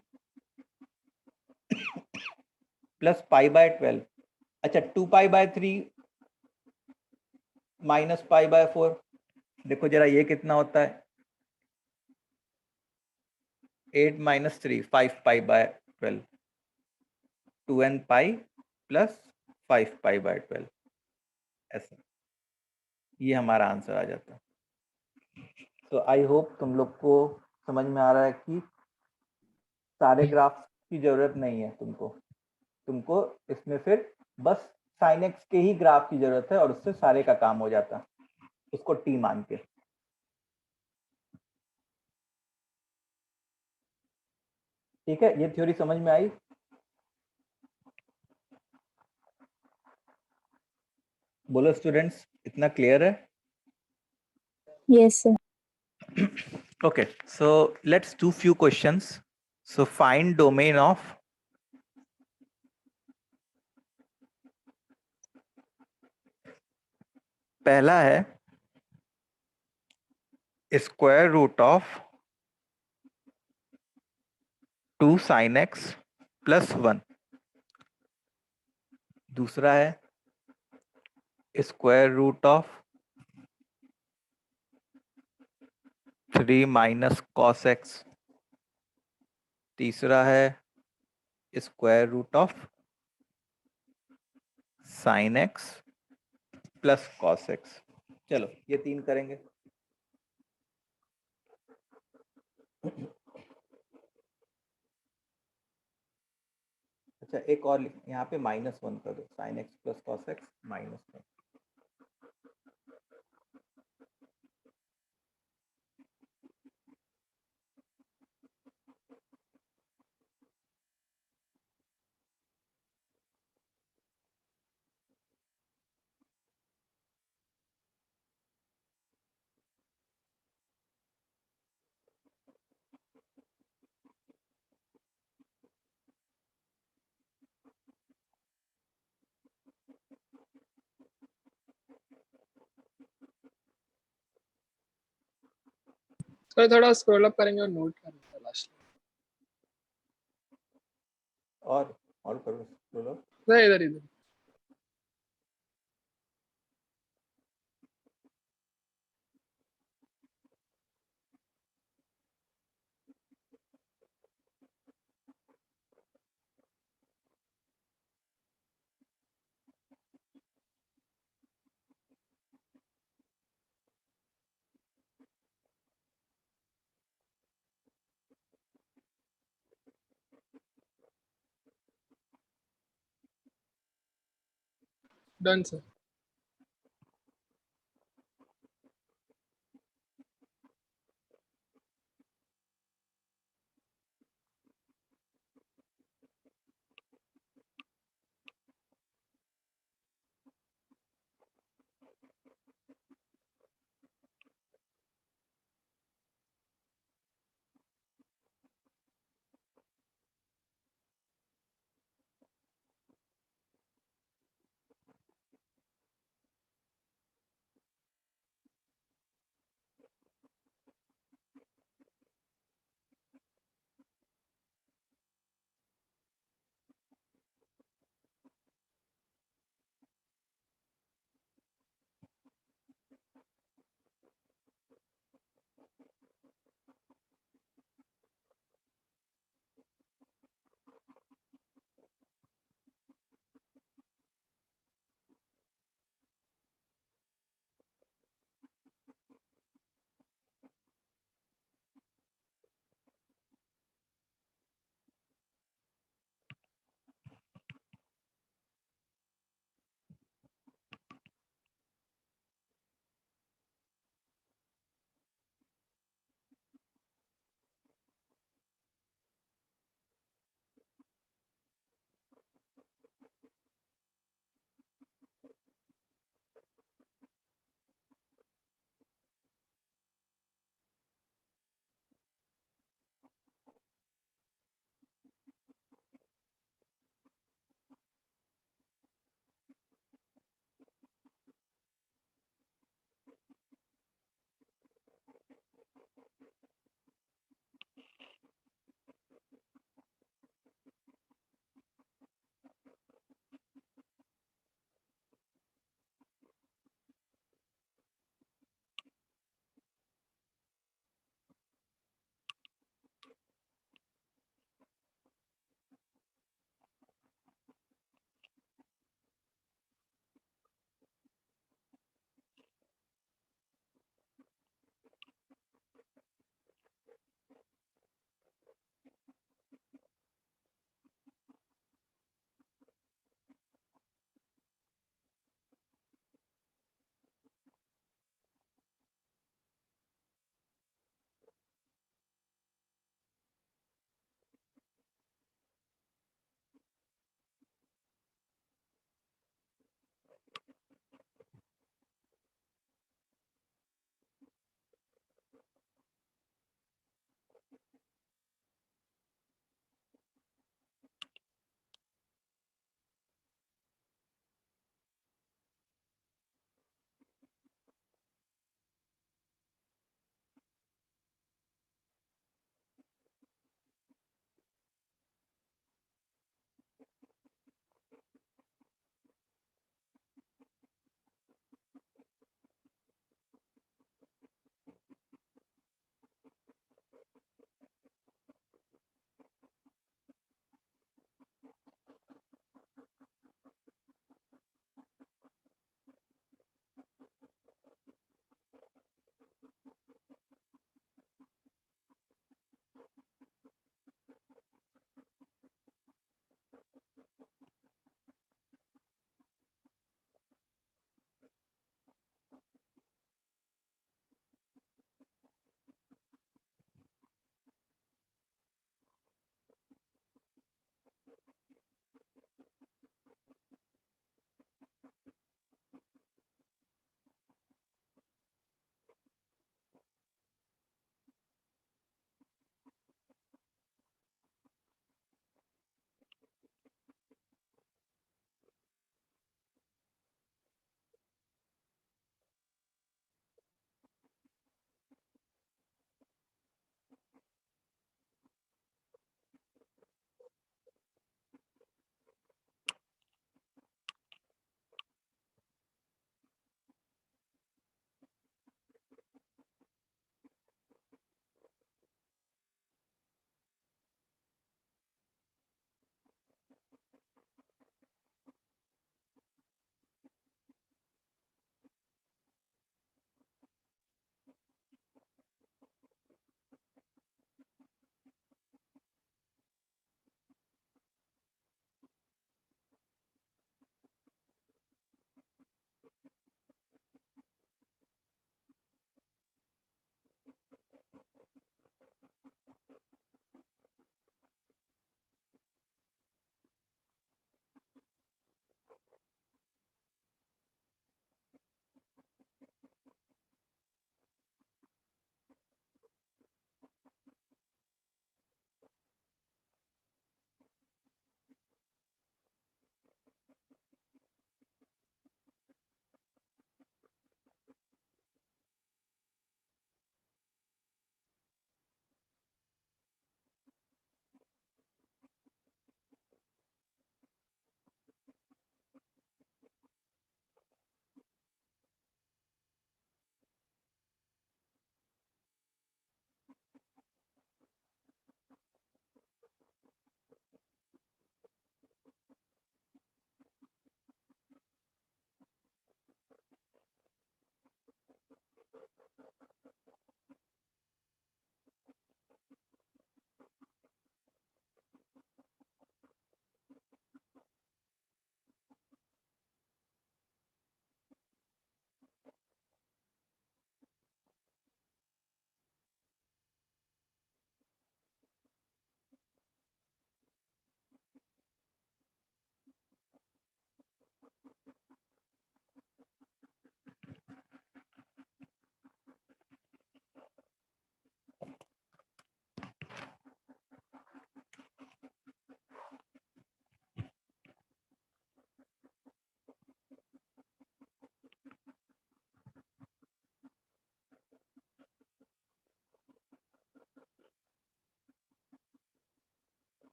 plus π/12। अच्छा, 2π/3 माइनस π/4, देखो जरा ये कितना होता है? 8 माइनस 3 5π/12, 2n पाई प्लस 5π/12, ऐसा ये हमारा आंसर आ जाता। तो आई होप तुम लोग को समझ में आ रहा है कि सारे ग्राफ की जरूरत नहीं है तुमको इसमें फिर बस साइन एक्स के ही ग्राफ की जरूरत है और उससे सारे का काम हो जाता, उसको टी मान के। ठीक है, ये थ्योरी समझ में आई? बोलो स्टूडेंट्स, इतना क्लियर है? Yes, sir. Okay, so let's do few questions. So find domain of पहला है square root of 2 sin x plus 1। दूसरा है square root of 3 minus cos x. तीसरा है square root of sine x plus cos x. चलो ये 3 करेंगे। अच्छा एक और यहाँ पे -1 कर दो, sign x plus cos x -1। Sir थोड़ा स्क्रॉल अप करेंगे और नोट करेंगे लास्ट और करो बोलो। सर इधर इधर डन सर।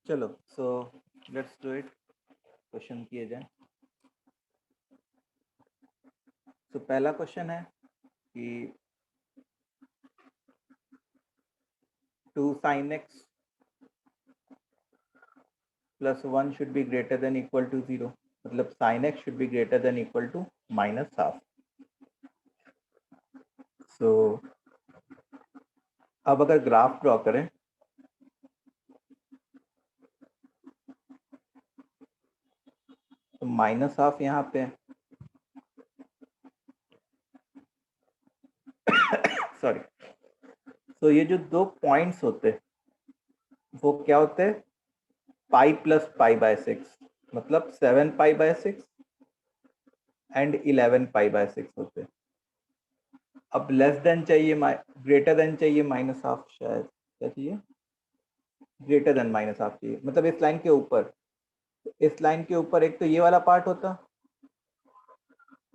चलो so let's do it, question किए जाए। तो पहला क्वेश्चन है कि 2 sin x plus 1 should be greater than equal to 0, मतलब sin x should be greater than equal to minus half। सो अब अगर ग्राफ ड्रॉ करें तो माइनस हाफ यहाँ पे है, सॉरी। तो ये जो दो पॉइंट्स होते वो क्या होते हैं, पाई प्लस पाई बाय 6, मतलब 7 pi by 6 and 11 pi by 6 होते हैं। अब लेस देन चाहिए, ग्रेटर देन चाहिए माइनस हाफ, शायद क्या चाहिए, ग्रेटर देन माइनस हाफ चाहिए, मतलब इस लाइन के ऊपर। इस लाइन के ऊपर एक तो ये वाला पार्ट होता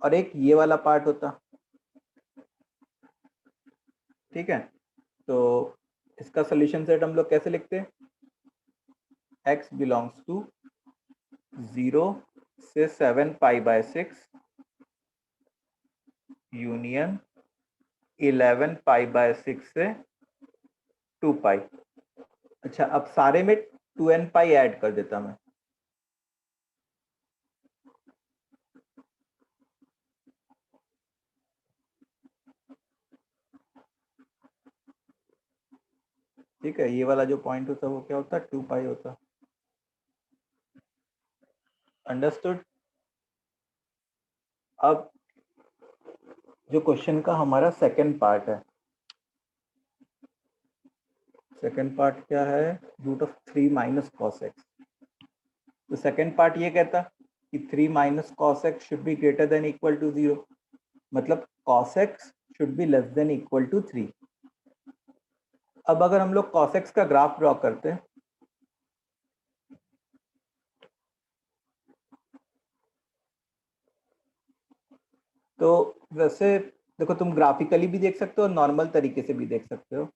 और एक ये वाला पार्ट होता, ठीक है। तो इसका सोल्यूशन सेट हम लोग कैसे लिखते हैं, x बिलोंग्स टू 0 से 7 pi by 6 union 11 pi by 6 से 2 पाई। अच्छा, अब सारे में 2n पाई ऐड कर देता मैं, ठीक है। ये वाला जो पॉइंट होता वो क्या होता, 2 पाई होता। अंडरस्टूड। अब जो क्वेश्चन का हमारा सेकंड पार्ट है, सेकंड पार्ट क्या है, root of 3 minus cos x. तो सेकंड पार्ट ये कहता कि 3 minus cos x should be greater than equal to 0, मतलब cos x should be less than equal to 3। अब अगर हम लोग कॉस एक्स का ग्राफ ड्रॉ करते हैं तो वैसे देखो, तुम ग्राफिकली भी देख सकते हो और नॉर्मल तरीके से भी देख सकते हो।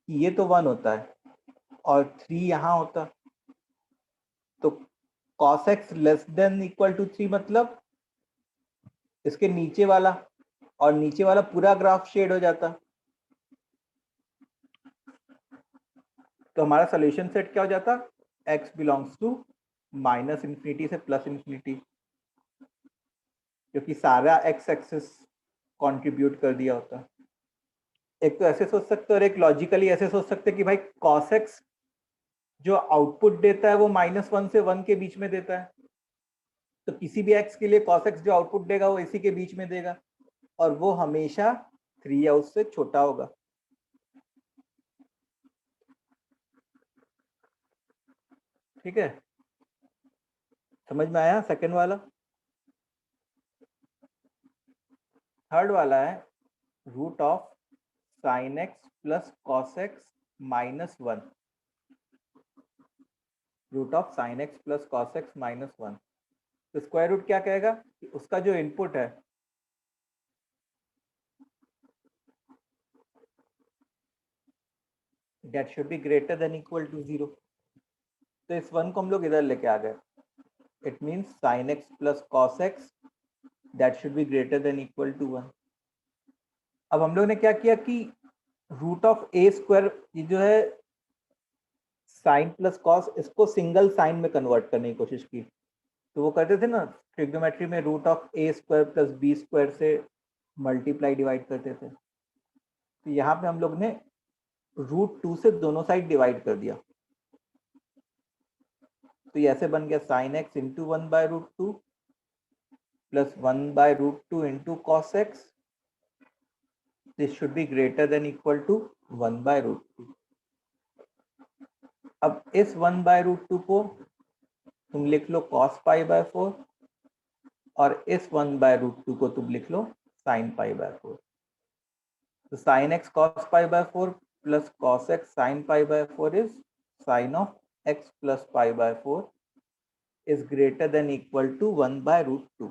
ये तो 1 होता है और 3 यहाँ होता, तो cos x less than equal to 3 मतलब इसके नीचे वाला और नीचे वाला पूरा ग्राफ शेड हो जाता। तो हमारा सोल्यूशन सेट क्या हो जाता, x belongs to minus infinity से प्लस इंफिनिटी, क्योंकि सारा x एक्सिस कंट्रीब्यूट कर दिया होता। एक तो ऐसे सोच सकते हो और एक लॉजिकली ऐसे सोच सकते कि भाई cos x जो आउटपुट देता है वो -1 से 1 के बीच में देता है, तो किसी भी x के लिए cos x जो आउटपुट देगा वो इसी के बीच में देगा और वो हमेशा 3 या उससे छोटा होगा। ठीक है, समझ में आया सेकंड वाला। थर्ड वाला है root of sine x plus cos x minus 1, root of sine x plus cos x minus 1। तो स्क्वायर रूट क्या कहेगा कि उसका जो इनपुट है that should be greater than equal to 0। तो इस 1 को हम लोग इधर लेके आ गए, it means sine x plus cos x that should be greater than equal to 1। अब हम लोग ने क्या किया कि रूट ऑफ ए स्क्वायर, ये जो है साइन प्लस कॉस, इसको सिंगल साइन में कन्वर्ट करने की कोशिश की। तो वो करते थे ना ट्रिग्नोमेट्री में, root of a square plus b square से मल्टीप्लाई डिवाइड करते थे। तो यहाँ पे हम लोग ने √2 से दोनों साइड डिवाइड कर दिया, तो ये ऐसे बन गया sine x into 1/√2 plus 1/√2 into cos x, this should be greater than equal to 1/√2। अब इस 1/√2 को तुम लिख लो cos π/4 और इस 1/√2 को तुम लिख लो sin π/4। तो sin x cos π/4 plus cos x sin π/4 is sin of x plus π/4 is greater than equal to 1/√2।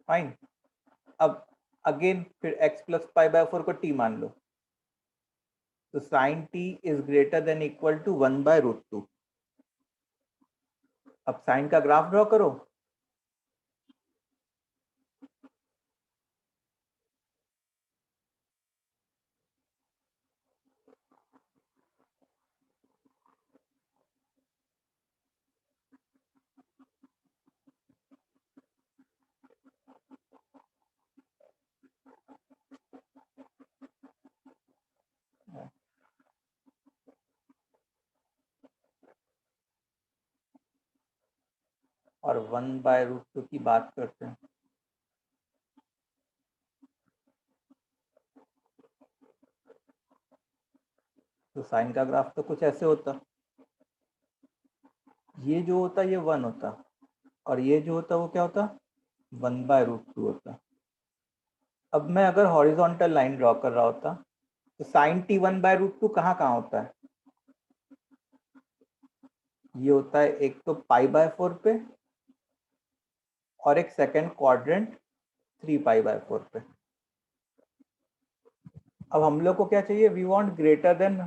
Fine. अब अगेन फिर x plus π/4 को t मान लो, तो sine t is greater than equal to 1/√2। अब साइन का ग्राफ ड्रॉ करो। और 1/√2 की बात करते हैं। तो साइन का ग्राफ तो कुछ ऐसे होता, ये जो होता ये 1 होता, और ये जो होता वो क्या होता, 1/√2 होता। अब मैं अगर हॉरिजॉन्टल लाइन ड्रॉ कर रहा होता तो साइन टी 1/√2 कहाँ कहाँ होता है? ये होता है एक तो π/4 पे, और एक सेकंड क्वाड्रेंट 3π/4 पे। अब हम लोग को क्या चाहिए, वी वांट ग्रेटर देन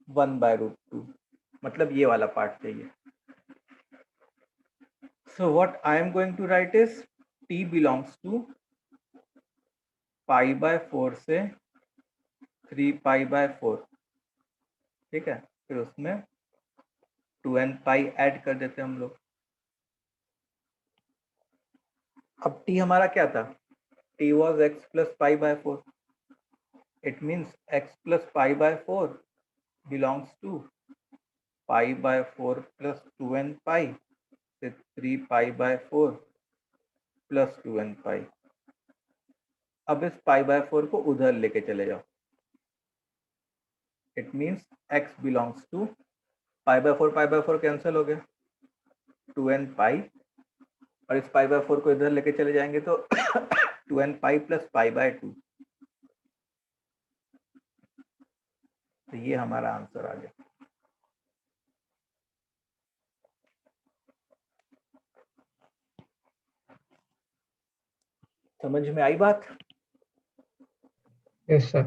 1/√2, मतलब ये वाला पार्ट चाहिए। So what I am going to write is t belongs to π/4 से 3π/4, ठीक है। फिर उसमें 2nπ ऐड कर देते हम लोग। अब t हमारा क्या था, t was x plus π/4, it means x plus π/4 belongs to π/4 plus 2nπ से 3π/4 plus 2nπ। अब इस π/4 को उधर लेके चले जाओ, it means x belongs to π/4 cancel हो गया, 2nπ, और इस π/4 को इधर लेके चले जाएंगे तो 2nπ plus π/2। तो ये हमारा आंसर आ गया। समझ में आई बात? Yes, sir.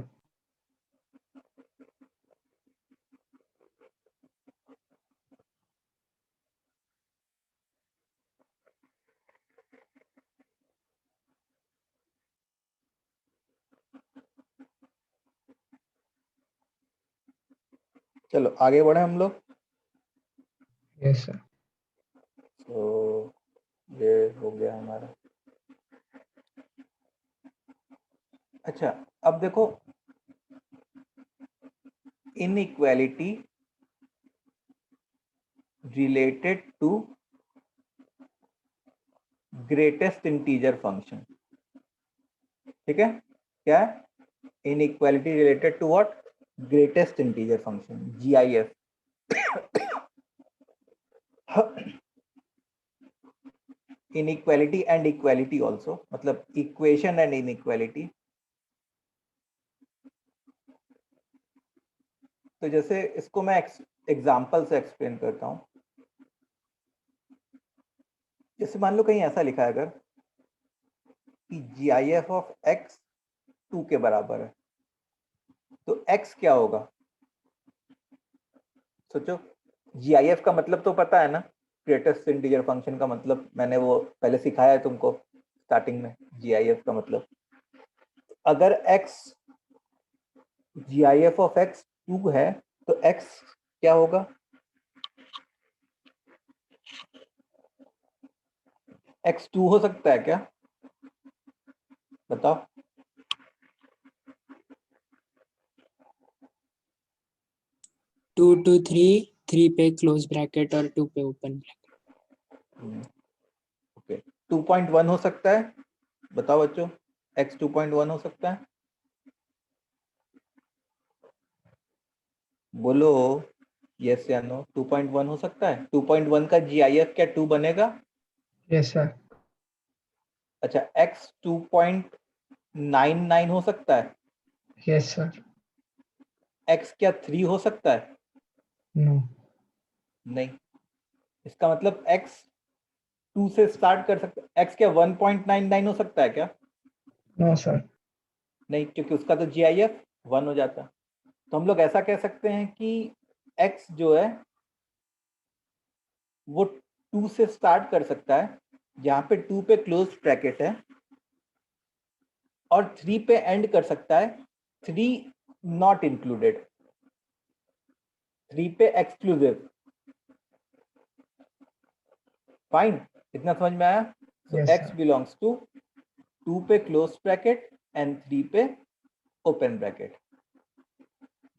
चलो आगे बढ़े हम लोग। Yes, sir. तो ये हो गया हमारा। अच्छा, अब देखो inequality related to greatest integer function, ठीक है। क्या है? Inequality related to what, greatest integer function, GIF। Inequality and equality also, मतलब इक्वेशन एंड इनइक्वालिटी। तो जैसे इसको मैं एग्जाम्पल से एक्सप्लेन करता हूं। जैसे मान लो कहीं ऐसा लिखा है अगर कि GIF ऑफ x 2 के बराबर है, तो x क्या होगा? सोचो, GIF का मतलब तो पता है ना, ग्रेटेस्ट इंटीजर फंक्शन का मतलब मैंने वो पहले सिखाया है तुमको स्टार्टिंग में। GIF का मतलब अगर x GIF ऑफ x 2 है तो x क्या होगा? x 2 हो सकता है क्या? बताओ। 2 to 3, 3 पे क्लोज ब्रैकेट और 2 पे ओपन ब्रैकेट। ओके, 2.1 हो सकता है? बताओ बच्चों, x 2.1 हो सकता है? बोलो यस या नो। 2.1 हो सकता है? 2.1 का GIF क्या 2 बनेगा? Yes, sir. अच्छा, x 2.99 हो सकता है? Yes, sir. x क्या 3 हो सकता है? No. नहीं। इसका मतलब x 2 से स्टार्ट कर सकता है। x क्या 1.99 हो सकता है क्या? No, sir. नहीं, क्योंकि उसका तो GIF 1 हो जाता है। तो हम लोग ऐसा कह सकते हैं कि x जो है वो 2 से स्टार्ट कर सकता है, यहाँ पे 2 पे क्लोज ब्रैकेट है, और 3 पे एंड कर सकता है, 3 नॉट इंक्लूडेड, 3 पे एक्सक्लूसिव। फाइन, इतना समझ में आया? So Yes, x sir. Belongs to 2 पे क्लोज ब्रैकेट एंड 3 पे ओपन ब्रैकेट।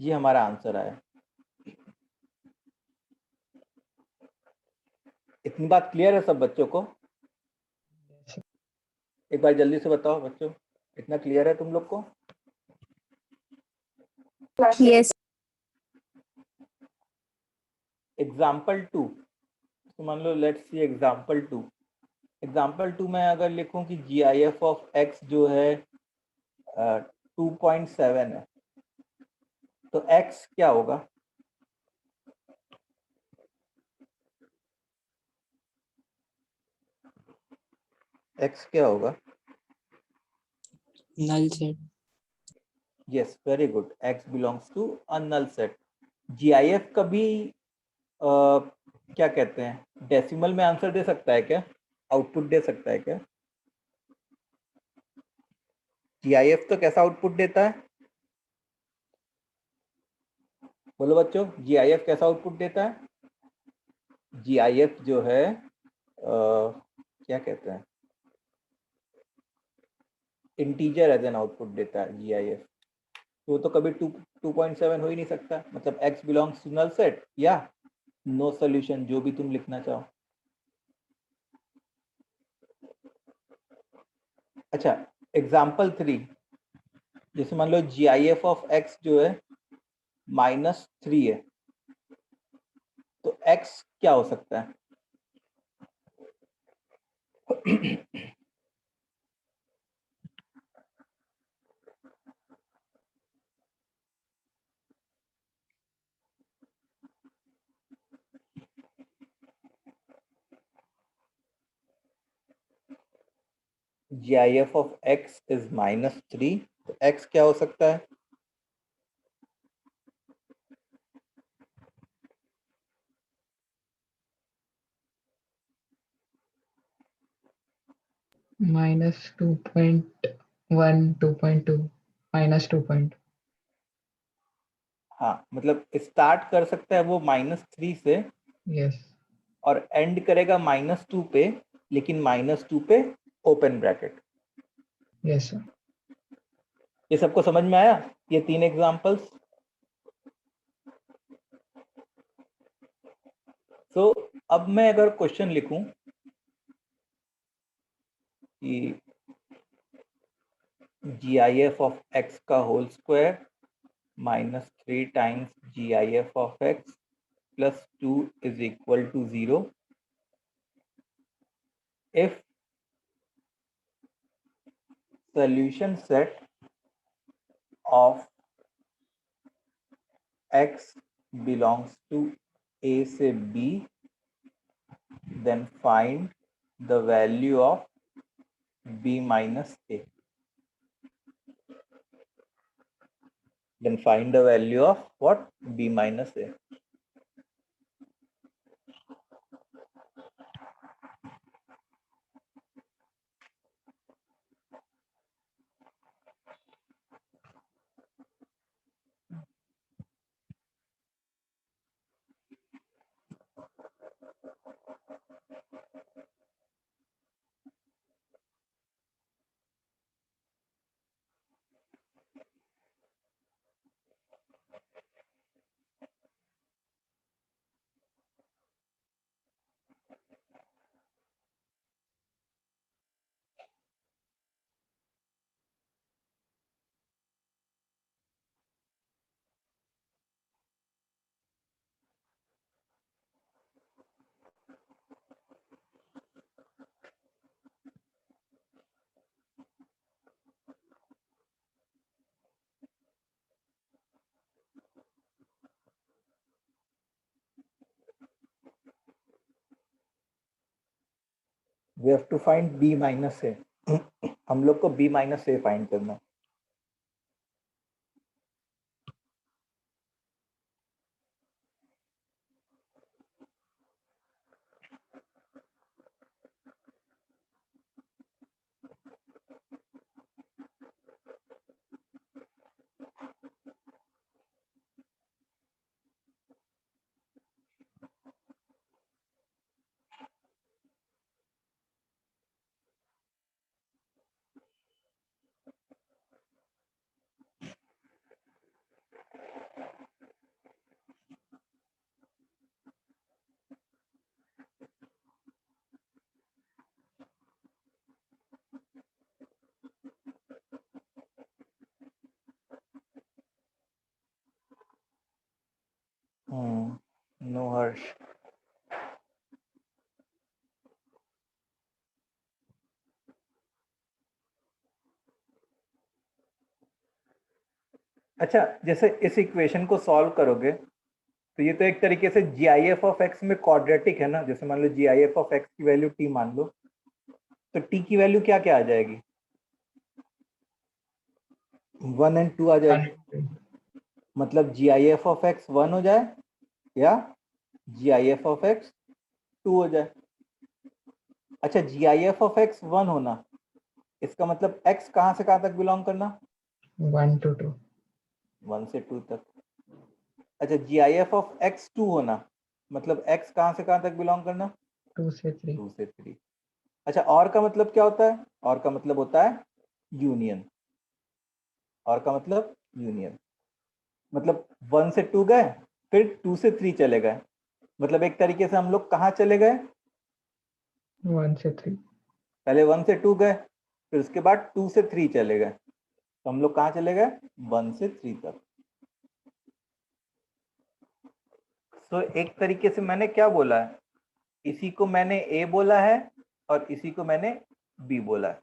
ये हमारा आंसर आया। इतनी बात क्लियर है सब बच्चों को? एक बार जल्दी से बताओ बच्चों, इतना क्लियर है तुम लोग को? Yes. एग्जाम्पल 2, तो मान लो लेट्स सी एग्जाम्पल 2। एग्जाम्पल 2 में अगर लिखूं कि GIF ऑफ x जो है 2.7 है, तो x क्या होगा? x क्या होगा? null set. Yes, very good, x belongs to a null set. GIF कभी क्या कहते हैं, डेसिमल में आंसर दे सकता है क्या? आउटपुट दे सकता है क्या? GIF तो कैसा आउटपुट देता है? बोलो बच्चों, GIF कैसा आउटपुट देता है? GIF जो है क्या कहते हैं, इंटीजर एज एन आउटपुट देता है GIF। तो वो तो कभी 2.7 हो ही नहीं सकता, मतलब x belongs to null set या नो सॉल्यूशन, जो भी तुम लिखना चाहो। अच्छा, एग्जाम्पल 3, जैसे मान लो GIF ऑफ x जो है -3 है, तो x क्या हो सकता है? GIF of x is -3, तो x क्या हो सकता है? -2.1, 2.2, -2. हाँ, मतलब स्टार्ट कर सकता है वो -3 से Yes. और एंड करेगा -2 पे, लेकिन -2 पे ओपन ब्रैकेट। Yes, sir. ये सबको समझ में आया, ये 3 एग्जांपल्स? तो अब मैं अगर क्वेश्चन लिखूं कि GIF ऑफ x का whole square -3 times GIF of x plus 2 is equal to 0 if solution set of x belongs to a से b, then find the value of b minus a. Then find the value of what? B minus a. We have to find b minus a. हम लोग को b minus a फाइंड करना है। नो हर्ष। अच्छा, जैसे इस इक्वेशन को सॉल्व करोगे तो ये तो एक तरीके से GIF ऑफ x में क्वाड्रेटिक है ना। जैसे मान लो GIF ऑफ x की वैल्यू t मान लो, तो t की वैल्यू क्या क्या आ जाएगी? 1 और 2 आ जाएगी। मतलब GIF ऑफ x 1 हो जाए या GIF ऑफ x 2 हो जाए। अच्छा, GIF ऑफ x 1 होना, इसका मतलब x कहाँ से कहाँ तक बिलोंग करना? 1 to 2. 1 से 2 तक। अच्छा, GIF ऑफ x 2 होना, मतलब x कहाँ से कहाँ तक बिलोंग करना? 2 से 3. 2 से 3। अच्छा, और का मतलब क्या होता है? और का मतलब होता है यूनियन। और का मतलब यूनियन, मतलब 1 से 2 गए, फिर 2 से 3 चले गए। मतलब एक तरीके से हम लोग कहाँ चले गए? 1 से 3. पहले 1 से 2 गए, फिर उसके बाद 2 से 3 चले गए। तो हम लोग कहाँ चले गए? 1 से 3 तक। तो एक तरीके से मैंने क्या बोला है, इसी को मैंने A बोला है और इसी को मैंने B बोला है।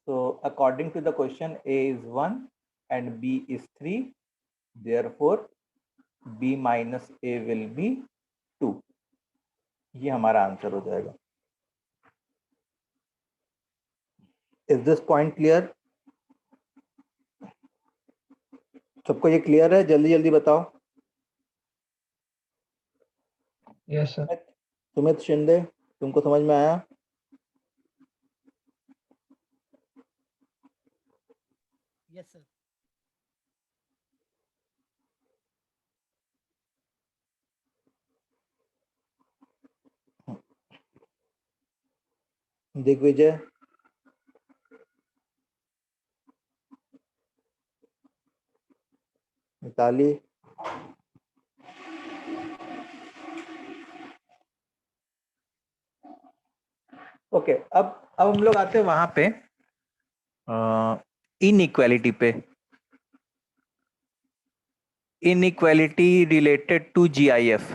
So according to the question, A is 1 and B is 3. Therefore, B minus A will be 2. ये हमारा आंसर हो जाएगा। Is this point clear? सबको ये क्लियर है? जल्दी जल्दी बताओ। Yes, sir. सुमित शिंदे, तुमको समझ में आया? Yes, sir. Digvijay, Mitali, okay. अब हम लोग आते हैं वहां पे इनइक्वालिटी पे। Inequality related to GIF।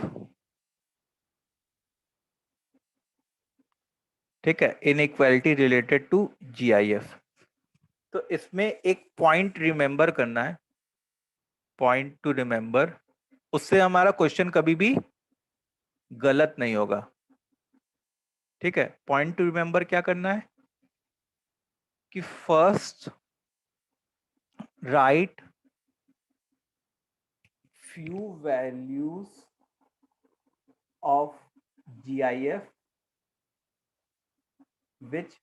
ठीक है, इनइक्वालिटी रिलेटेड टू GIF। तो इसमें एक पॉइंट रिमेंबर करना है, पॉइंट टू रिमेंबर, उससे हमारा क्वेश्चन कभी भी गलत नहीं होगा। ठीक है, पॉइंट टू रिमेंबर क्या करना है कि first right few values of GIF which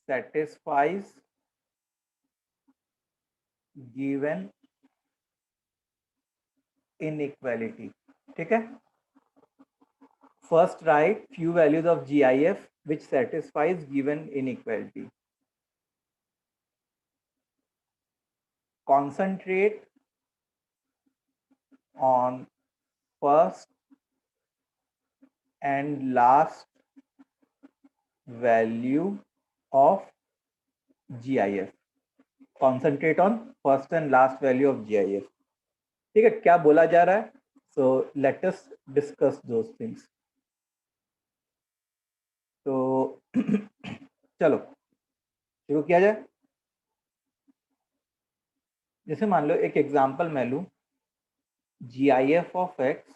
satisfies given inequality। ठीक है, first write few values of GIF which satisfies given inequality। Concentrate on first and last value of GIF। Concentrate on first and last value of GIF। ठीक है, क्या बोला जा रहा है? So let us discuss those things। तो चलो शुरू किया जाए। जैसे मान लो एक एग्जांपल मैं लूं, GIF of x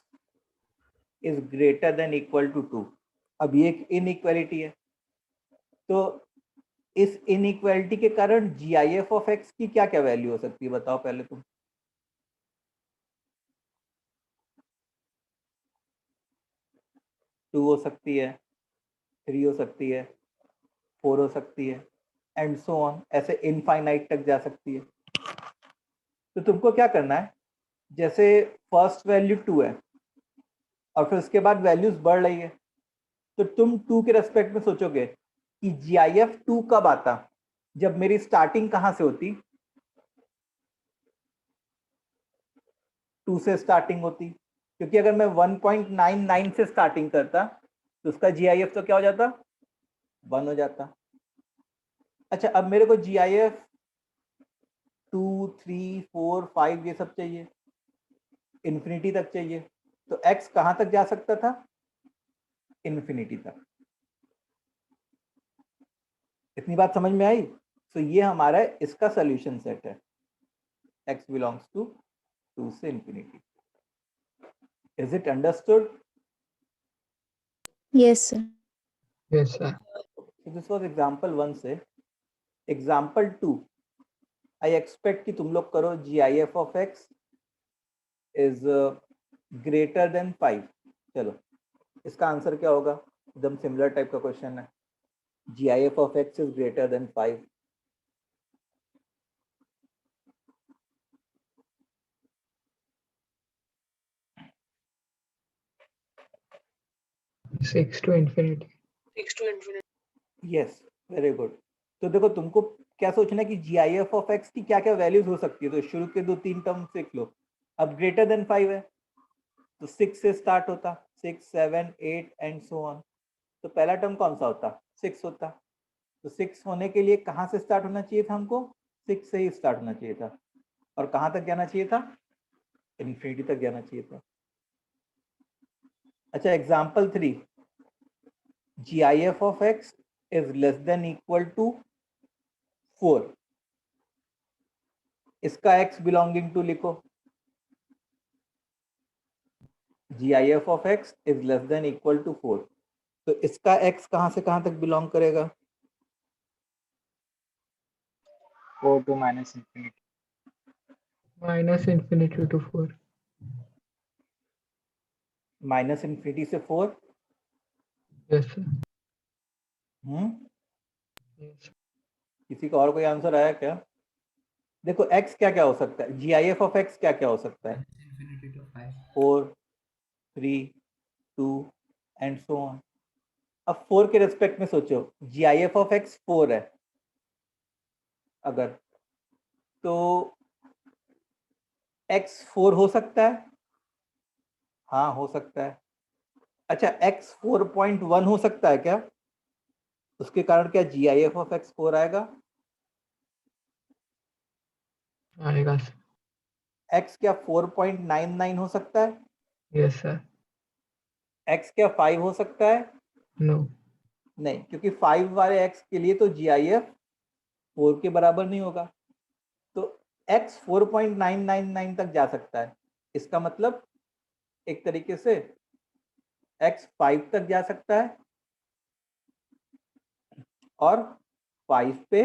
is greater than equal to 2। अब ये एक इनइक्वालिटी है, तो इस इनइक्वालिटी के कारण GIF ऑफ x की क्या क्या वैल्यू हो सकती है? बताओ पहले तुम। 2 हो सकती है, 3 हो सकती है, 4 हो सकती है, एंड सो ऑन, ऐसे इनफाइनाइट तक जा सकती है। तो तुमको क्या करना है, जैसे फर्स्ट वैल्यू 2 है और फिर उसके बाद वैल्यूज बढ़ रही है, तो तुम 2 के रेस्पेक्ट में सोचोगे कि GIF 2 कब आता? जब मेरी स्टार्टिंग कहां से होती? 2 से स्टार्टिंग होती, क्योंकि अगर मैं 1.99 से स्टार्टिंग करता तो उसका GIF तो क्या हो जाता? 1 हो जाता। अच्छा, अब मेरे को GIF 2, 3, 4, 5 ये सब चाहिए, इन्फिनिटी तक चाहिए, तो x कहाँ तक जा सकता था? इन्फिनिटी तक। इतनी बात समझ में आई? तो ये हमारा इसका सोल्यूशन सेट है, x बिलोंग्स टू 2 से infinity. Is it understood? Yes, sir. Yes, sir. So this was example 1 से। example 2 I expect कि तुम लोग करो GIF of x is greater than 5। चलो इसका आंसर क्या होगा? एकदम सिमिलर टाइप का क्वेश्चन है। GIF of x is greater than 5। 6 to infinity. 6 to infinity. Yes, very good. तो देखो तुमको क्या सोचना है कि GIF of x की क्या क्या वैल्यूज हो सकती है, तो शुरू के 2-3 टर्म सीख लो। अब ग्रेटर देन 5 है तो 6 से स्टार्ट होता, 6, 7, 8 एंड सो ऑन। तो पहला टर्म कौन सा होता? 6 होता। तो 6 होने के लिए कहाँ से स्टार्ट होना चाहिए था हमको? 6 से ही स्टार्ट होना चाहिए था। और कहाँ तक जाना चाहिए था? इन्फिनिटी तक जाना चाहिए था। अच्छा, example 3, GIF of x is less than equal to 4। इसका x बिलोंगिंग टू लिखो। GIF of x is less than equal to 4। तो इसका x कहाँ से कहाँ तक बिलोंग करेगा? 4 to minus infinity। Minus infinity to 4. Minus infinity से 4। Yes, sir. Yes. किसी का और कोई आंसर आया क्या? देखो x क्या क्या हो सकता है, GIF of x क्या क्या हो सकता है? infinity to 5। 4, 3, 2 and so on. अब 4 के रेस्पेक्ट में सोचो, GIF of x 4 है अगर, तो x 4 हो सकता है? हाँ हो सकता है। अच्छा, x 4.1 हो सकता है क्या? उसके कारण क्या GIF of x 4 आएगा? आएगा sir. x क्या 4.99 हो सकता है? Yes, sir. x क्या 5 हो सकता है? No. नहीं, क्योंकि 5 वाले x के लिए तो GIF 4 के बराबर नहीं होगा। तो x 4.999 तक जा सकता है। इसका मतलब एक तरीके से x 5 तक जा सकता है और 5 पे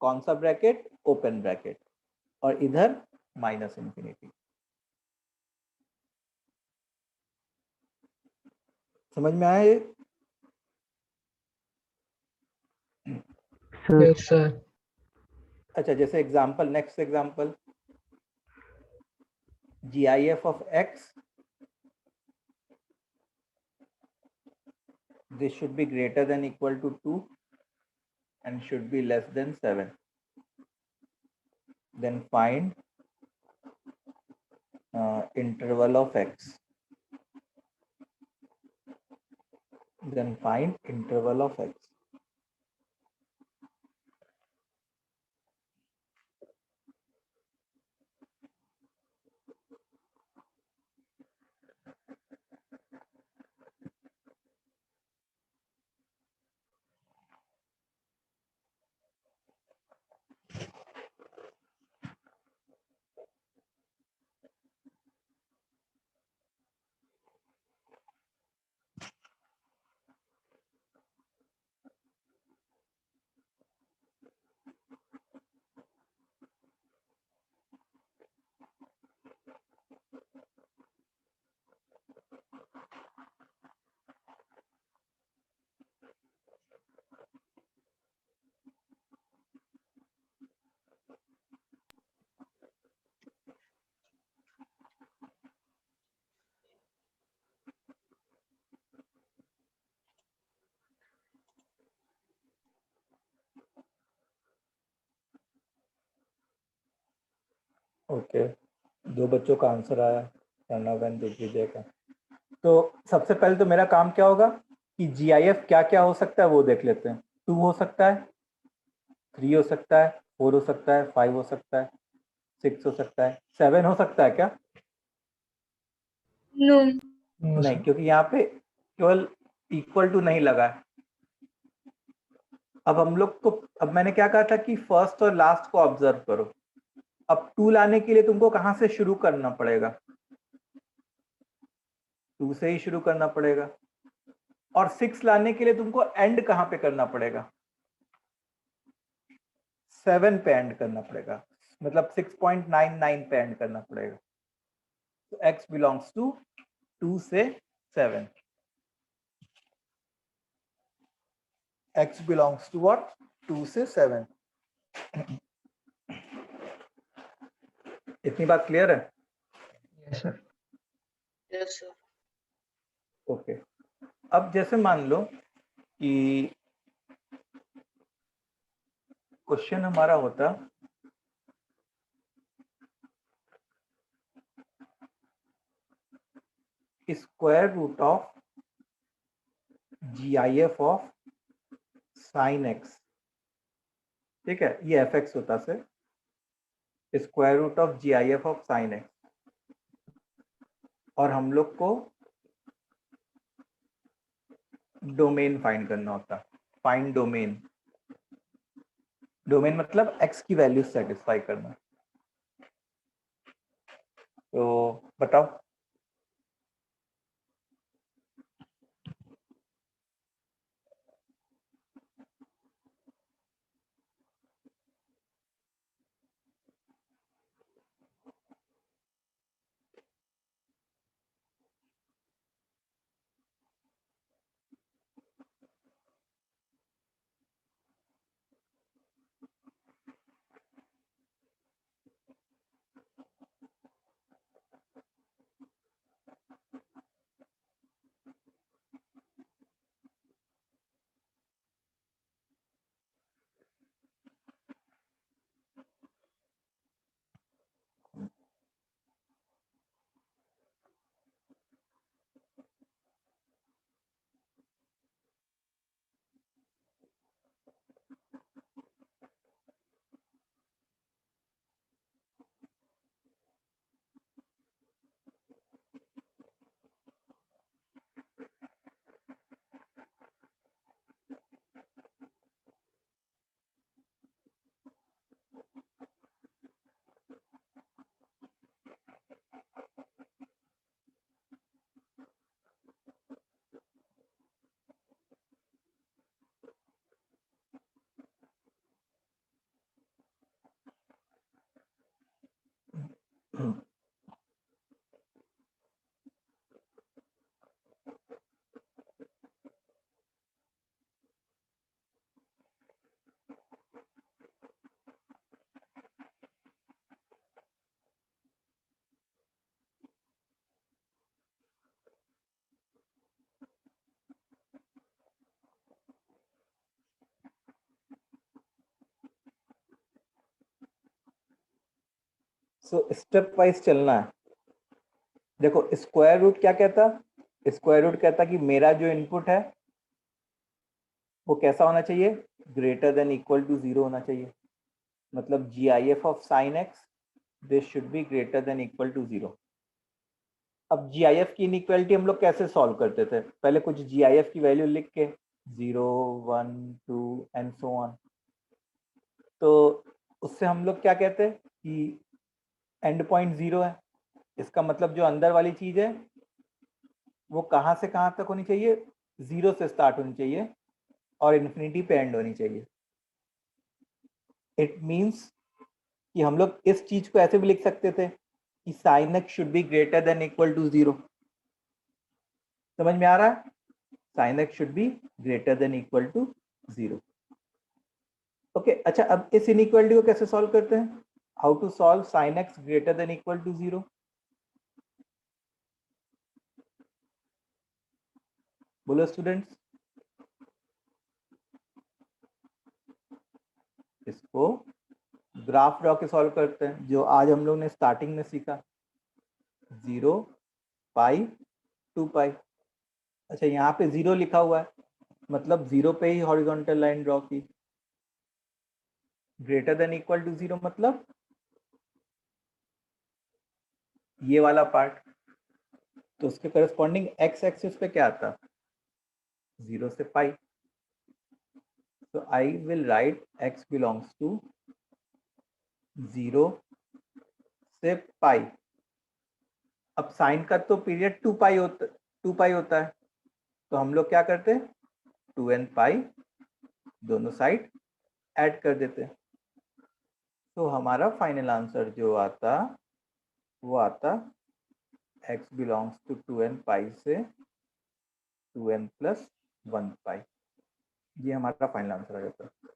कौन सा ब्रैकेट? ओपन ब्रैकेट, और इधर माइनस इन्फिनिटी। समझ में आया ये? Yes, sir. अच्छा, जैसे example, next example, GIF of x, this should be greater than equal to 2 and should be less than 7. Then find interval of x. Then find interval of x. Okay, 2 बच्चों का आंसर आया, प्रणव एंड दिग्विजय का। तो सबसे पहले तो मेरा काम क्या होगा कि GIF क्या क्या हो सकता है वो देख लेते हैं। 2 हो सकता है, 3 हो सकता है, 4 हो सकता है, 5 हो सकता है। 6 हो सकता है, 7 हो सकता है क्या? No. No, नहीं, sir. क्योंकि यहाँ पे केवल इक्वल टू नहीं लगा है। अब हम लोग को, अब मैंने क्या कहा था कि फर्स्ट और लास्ट को ऑब्जर्व करो। अब 2 लाने के लिए तुमको कहाँ से शुरू करना पड़ेगा? 2 से ही शुरू करना पड़ेगा। और 6 लाने के लिए तुमको एंड कहाँ पे करना पड़ेगा? 7 पे एंड करना पड़ेगा, मतलब 6.99 पे एंड करना पड़ेगा। तो x बिलोंग्स टू 2 से 7। x belongs to what? 2 से 7। इतनी बात क्लियर है? Yes, sir. Yes, sir. Okay. अब जैसे मान लो कि क्वेश्चन हमारा होता square root of GIF of sine x, ठीक है, ये fx होता से square root of GIF of sine x, और हम लोग को डोमेन फाइंड करना होता। फाइंड डोमेन, डोमेन मतलब x की वैल्यू सेटिस्फाई करना। तो बताओ। सो स्टेप वाइज चलना है। देखो स्क्वायर रूट क्या कहता? स्क्वायर रूट कहता कि मेरा जो इनपुट है वो कैसा होना चाहिए? ग्रेटर देन इक्वल टू 0 होना चाहिए। मतलब GIF of sine x, this should be greater than equal to 0। अब GIF की इनइक्वालिटी हम लोग कैसे सॉल्व करते थे? पहले कुछ GIF की वैल्यू लिख के 0, 1, 2 एंड सो ऑन। तो उससे हम लोग क्या कहते हैं कि एंड पॉइंट 0 है। इसका मतलब जो अंदर वाली चीज है वो कहाँ से कहाँ तक होनी चाहिए? 0 से स्टार्ट होनी चाहिए और इन्फिनिटी पे एंड होनी चाहिए। इट मीन्स कि हम लोग इस चीज को ऐसे भी लिख सकते थे कि sine x should be greater than equal to 0। समझ में आ रहा है? Sine x should be greater than equal to 0। Okay, अच्छा अब इस इनइक्वालिटी को कैसे सॉल्व करते हैं? How to solve sine x greater than equal to 0? बोलो स्टूडेंट्स। इसको ग्राफ ड्रॉ के सॉल्व करते हैं, जो आज हम लोग ने स्टार्टिंग में सीखा। 0, पाई, 2 पाई। अच्छा यहाँ पे 0 लिखा हुआ है, मतलब 0 पे ही हॉरिजॉन्टल लाइन ड्रॉ की। ग्रेटर देन इक्वल टू 0 मतलब ये वाला पार्ट, तो उसके करस्पॉन्डिंग एक्स एक्सिस पे क्या आता, 0 से पाई। तो I will write x belongs to 0 से पाई। अब साइन का तो पीरियड 2 पाई होता है, तो हम लोग क्या करते हैं, 2n पाई दोनों साइड ऐड कर देते हैं। तो हमारा फाइनल आंसर जो आता वो आता x belongs to 2n pi से 2n प्लस 1 पाई। ये हमारा फाइनल आंसर आ जाता है।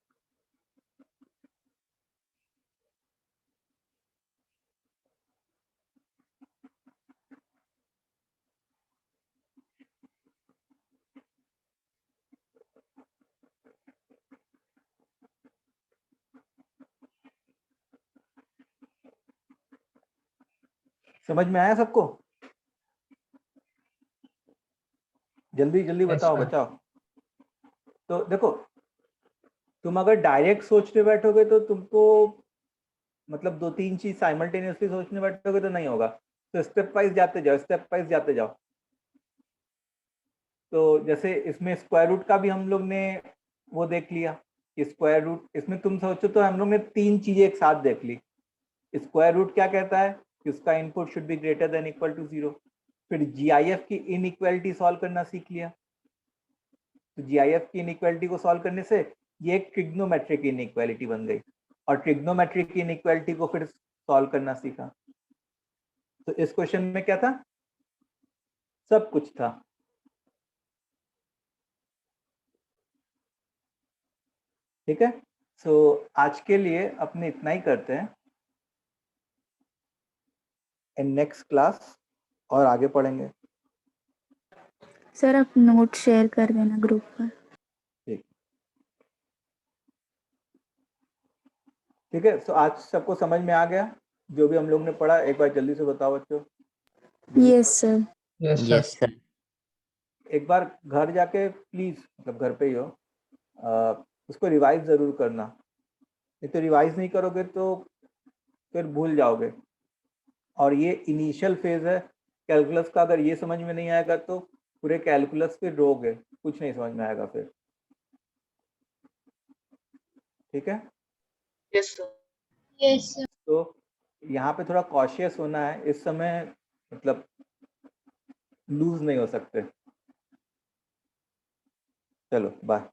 समझ में आया सबको? जल्दी जल्दी Yes, बताओ sir. बचाओ। तो देखो, तुम अगर डायरेक्ट सोचने बैठोगे तो तुमको मतलब 2-3 चीज साइमल्टेनियसली सोचने बैठोगे तो नहीं होगा। तो स्टेप वाइज जाते जाओ, स्टेप वाइज जाते जाओ। तो जैसे इसमें स्क्वायर रूट का भी हम लोग ने वो देख लिया कि स्क्वायर रूट, इसमें तुम सोचो तो हम लोग ने 3 चीजें एक साथ देख ली। स्क्वायर रूट क्या कहता है कि उसका input should be greater than equal to 0। फिर जीआईएफ की इनइक्वालिटी सॉल्व करना सीख लिया। तो जीआईएफ की इनइक्वालिटी को सॉल्व करने से ये एक ट्रिग्नोमेट्रिक इनइक्वालिटी बन गई, और ट्रिग्नोमेट्रिक इनइक्वालिटी को फिर सॉल्व करना सीखा। तो इस क्वेश्चन में क्या था, सब कुछ था। ठीक है, सो आज के लिए अपने इतना ही करते हैं। इन नेक्स्ट क्लास और आगे पढ़ेंगे। सर आप नोट शेयर कर देना ग्रुप पर। ठीक है, सो आज सबको समझ में आ गया जो भी हम लोग ने पढ़ा? एक बार जल्दी से बताओ बच्चों। Yes sir. Yes, sir. Yes, sir. एक बार घर जाके प्लीज, मतलब घर पे ही हो, उसको रिवाइज जरूर करना। नहीं तो रिवाइज नहीं करोगे तो फिर भूल जाओगे। और ये इनिशियल फेज है कैलकुलस का, अगर ये समझ में नहीं आएगा तो पूरे कैलकुलस पे रोगे, कुछ नहीं समझ में आएगा फिर। ठीक है, Yes, sir. Yes sir. तो यहाँ पे थोड़ा कॉशियस होना है इस समय, मतलब लूज नहीं हो सकते। चलो बाय।